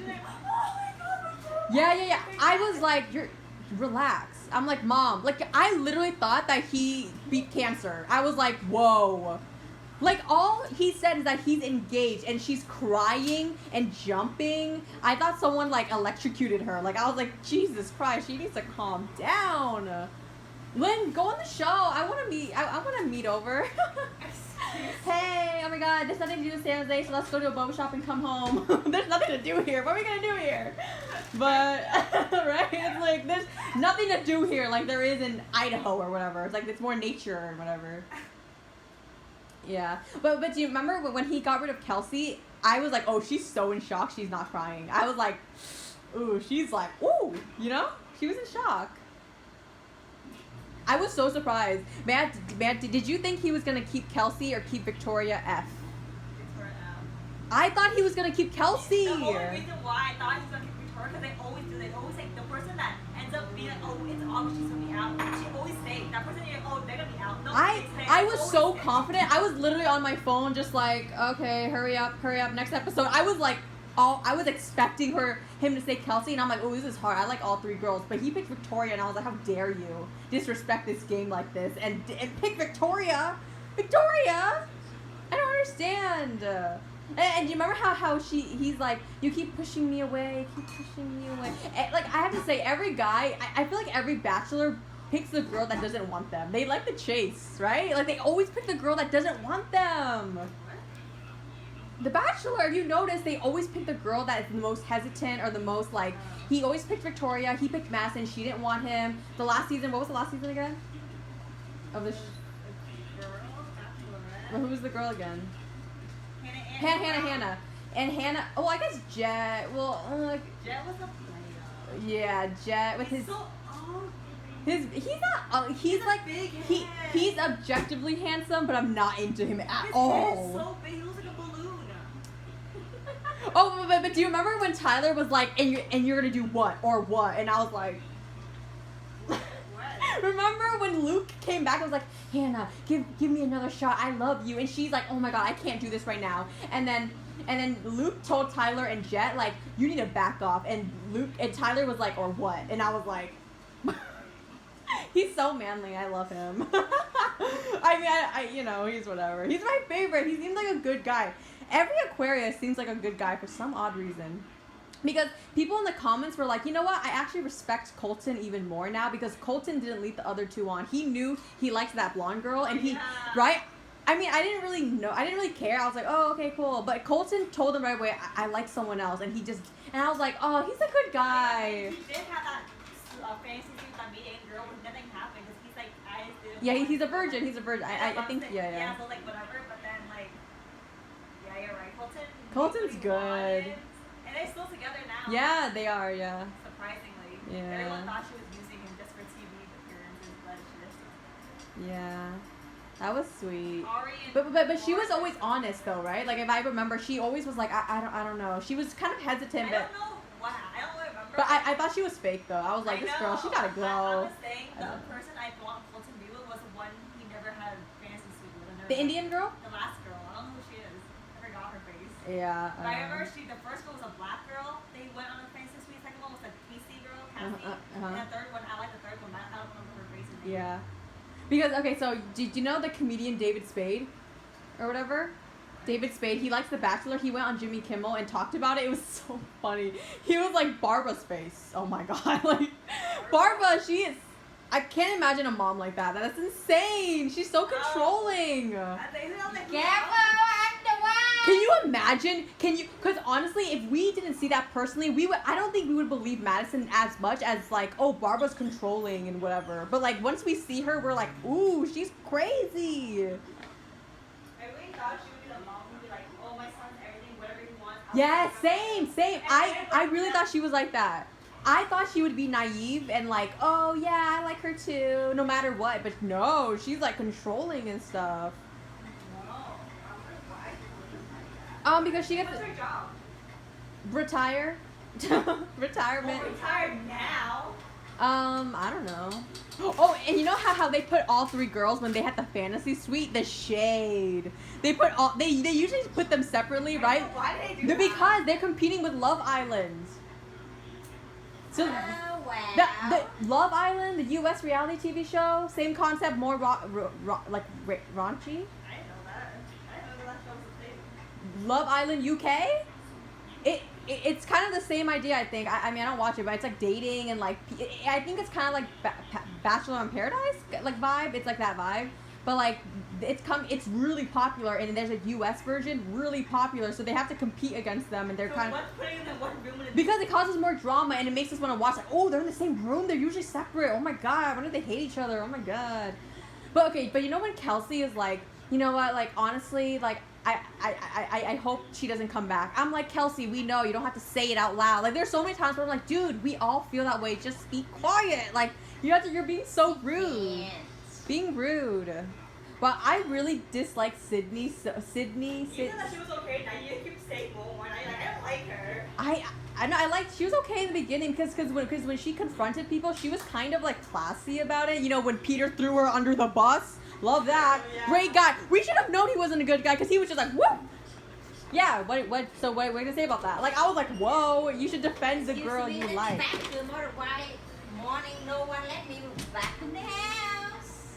S5: Yeah. I was like, relax. I'm like, Mom. Like, I literally thought that he beat cancer. I was like, whoa. Like, all he said is that he's engaged and she's crying and jumping. I thought someone, like, electrocuted her. Like, I was like, Jesus Christ, she needs to calm down. Lynn, go on the show. I want to meet over. Hey, oh my God, there's nothing to do in San Jose, so let's go to a boba shop and come home. There's nothing to do here. What are we going to do here? But, right? It's like, there's nothing to do here like there is in Idaho or whatever. It's like, it's more nature or whatever. Yeah. But do you remember when he got rid of Kelsey? I was like, oh, she's so in shock, she's not crying. I was like, ooh, she's like, ooh, you know? She was in shock. I was so surprised. Matt, did you think he was going to keep Kelsey or keep Victoria F? I thought he was going to keep Kelsey.
S4: The only reason why I thought he was going to keep Victoria, because they always do. They always like the person that ends up being like, oh, it's obvious she's going to be out. She always say that person, you're like, oh, they're going to be out. No,
S5: I was so confident. I was literally on my phone just like, okay, hurry up, next episode. I was like, I was expecting him to say Kelsey, and I'm like, oh, this is hard. I like all three girls, but he picked Victoria, and I was like, how dare you disrespect this game like this and pick Victoria? Victoria! I don't understand. And you remember how he's like, you keep pushing me away, And, like, I have to say, every guy, I feel like every bachelor picks the girl that doesn't want them. They like the chase, right? Like, they always pick the girl that doesn't want them. The Bachelor, if you notice, they always pick the girl that is the most hesitant or the most, like, he always picked Victoria, he picked Madison, she didn't want him. The last season, what was the last season again? Of the well, who was the girl again? Hannah. And Hannah, oh, I guess Jet, well,
S4: Jet was a player.
S5: yeah, Jet with his...
S4: So
S5: He's not, he's like,
S4: big
S5: he's objectively handsome, but I'm not into him at
S4: his
S5: all.
S4: head is so big, he looks like a balloon.
S5: Oh, but do you remember when Tyler was like, and you're gonna do what or what? And I was like,
S4: What?
S5: remember when Luke came back and was like, Hannah, give me another shot. I love you. And she's like, oh my God, I can't do this right now. And then Luke told Tyler and Jet like, you need to back off. And Tyler was like, or what? And I was like. He's so manly. I love him. I mean, I you know, he's whatever. He's my favorite. He seems like a good guy. Every Aquarius seems like a good guy for some odd reason. Because people in the comments were like, you know what? I actually respect Colton even more now because Colton didn't lead the other two on. He knew he liked that blonde girl and he, right? I mean, I didn't really know. I didn't really care. I was like, oh, okay, cool. But Colton told him right away, I like someone else. And I was like, oh, he's a good guy.
S4: He did have that fantasy suit with that meeting girl, but nothing happened because he's like, I didn't.
S5: Yeah, he's a virgin. He's a virgin. I think, yeah.
S4: Yeah, so like whatever, but then like, yeah, you're right.
S5: Colton's good.
S4: And they're still together now.
S5: Yeah, they are, yeah.
S4: Surprisingly.
S5: Yeah.
S4: Everyone thought she was using him just for TV appearances, but she just.
S5: Yeah. That was sweet.
S4: Ari and
S5: But she was always honest though, right? Like if I remember, she always was like I don't know. She was kind of hesitant,
S4: I
S5: but
S4: don't know what. I don't remember.
S5: but I thought she was fake though. I was like,
S4: I
S5: this
S4: know,
S5: girl, she gotta
S4: but I
S5: go.
S4: was saying the person I thought Colton be with was the one he never had fantasy suite with. I never
S5: The
S4: met.
S5: Indian girl?
S4: The last girl. I don't know who she is. I forgot her face.
S5: Yeah.
S4: But I remember the first girl was a black girl. They went on a fantasy suite. Second one was a PC girl, Cassie. And the third one, I like the third one. I don't remember her face.
S5: Yeah. Because okay, so do you know the comedian David Spade, or whatever? David Spade, he likes The Bachelor. He went on Jimmy Kimmel and talked about it. It was so funny. He was like Barbara's face. Oh my god, like Barbara, she is. I can't imagine a mom like that. That's insane. She's so controlling. Can you imagine? Can you? Because honestly, if we didn't see that personally, we would. I don't think we would believe Madison as much as like, oh, Barbara's controlling and whatever. But like once we see her, we're like, ooh, she's crazy.
S4: I really thought she would be the mom who would be like, oh, my son's everything, whatever he wants.
S5: Yeah, same. I really thought she was like that. I thought she would be naive and like, oh yeah, I like her too, no matter what. But no, she's like controlling and stuff. Because she gets
S4: What's her job?
S5: retire, retirement.
S4: Oh, retired now.
S5: I don't know. Oh, and you know how they put all three girls when they had the fantasy suite? The shade. They put all they usually put them separately, right?
S4: Why did they do that?
S5: Because they're competing with Love Island. So the Love Island, the U.S. reality TV show, same concept, more raunchy.
S4: I didn't know that. I didn't know that show was a thing.
S5: Love Island UK. It's kind of the same idea, I think. I mean, I don't watch it, but it's like dating and like I think it's kind of like Bachelor in Paradise like vibe. It's like that vibe, but like it's really popular, and there's a U.S. version really popular, so they have to compete against them, and they're kind of
S4: what's putting them in one room and
S5: because it causes more drama, and it makes us want to watch. Like, oh, they're in the same room. They're usually separate. Oh my god, when do they hate each other? Oh my god. But okay, but you know when Kelsey is like, you know what? Like honestly, like. I hope she doesn't come back. I'm like, Kelsey, we know you don't have to say it out loud. Like there's so many times where I'm like, dude, we all feel that way. Just be quiet. Like you're being so rude. Being rude. But I really dislike Sydney.
S4: You know that she was okay. Now you keep saying more. I don't like her.
S5: I know. I liked. She was okay in the beginning because when she confronted people, she was kind of like classy about it. You know, when Peter threw her under the bus. Love that.
S4: Yeah.
S5: Great guy. We should have known he wasn't a good guy because he was just like, whoop. Yeah. What? So what are you gonna say about that? Like I was like, whoa. You should defend the girl you like.
S3: Morning, no one let me back in the house.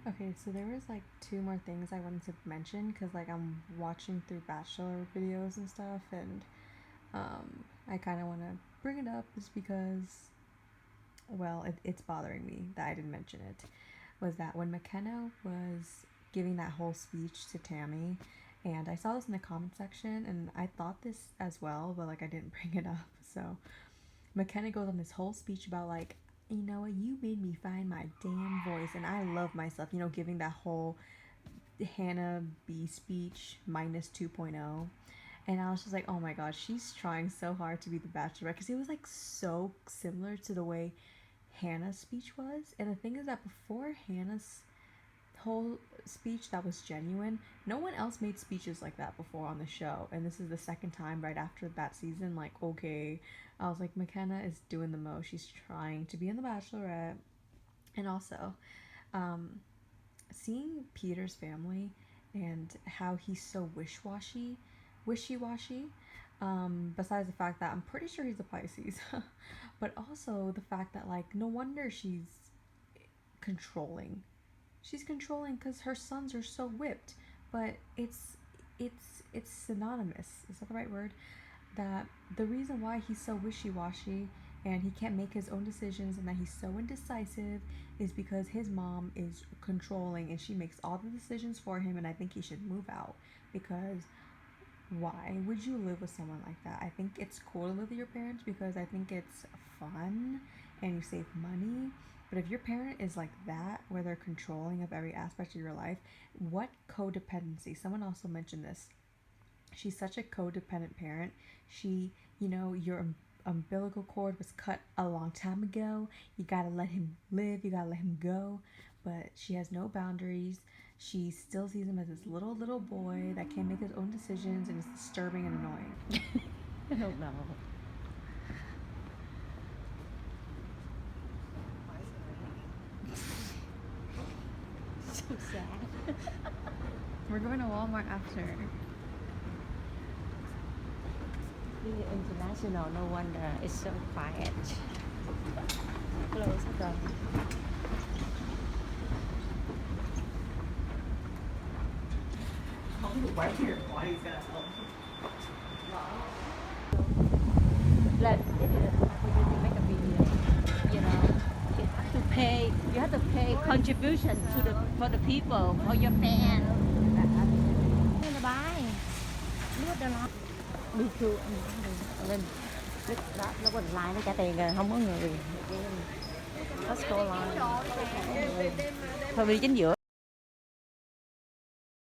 S1: Okay, so there was like 2 more things I wanted to mention because like I'm watching through Bachelor videos and stuff, and I kind of want to bring it up just because, well, it's bothering me that I didn't mention it. Was that when McKenna was giving that whole speech to Tammy, and I saw this in the comment section, and I thought this as well, but like I didn't bring it up. So McKenna goes on this whole speech about like, you know what, you made me find my damn voice, and I love myself, you know, giving that whole Hannah B speech minus 2.0. And I was just like, oh my gosh, she's trying so hard to be the Bachelorette, because it was like so similar to the way Hannah's speech was. And the thing is that before Hannah's whole speech that was genuine, no one else made speeches like that before on the show, and this is the second time right after that season. Like, okay, I was like, McKenna is doing the most. She's trying to be in the Bachelorette. And also seeing Peter's family and how he's so wishy-washy, besides the fact that I'm pretty sure he's a Pisces, but also the fact that like no wonder she's controlling. She's controlling because her sons are so whipped, but it's synonymous. Is that the right word? That the reason why he's so wishy-washy and he can't make his own decisions and that he's so indecisive is because his mom is controlling and she makes all the decisions for him, and I think he should move out. Because why would you live with someone like that? I think it's cool to live with your parents because I think it's fun and you save money. But if your parent is like that, where they're controlling of every aspect of your life, what codependency? Someone also mentioned this. She's such a codependent parent. She, you know, your umbilical cord was cut a long time ago. You gotta let him live. You gotta let him go.
S6: but she has no boundaries. She still sees him as this little boy that can't make his own decisions and is disturbing and annoying.
S7: I don't know. So sad.
S6: We're going to Walmart after.
S7: Really international, no wonder it's so quiet. Close the door. Like, if you make a video, you know, you have to pay contribution to the for the people, for your fans. Nên là bài, lướt đó nó, đi chu, lên, nó quỳnh lại nó trả tiền rồi, không có người, Costco lại, thôi đi chính giữa.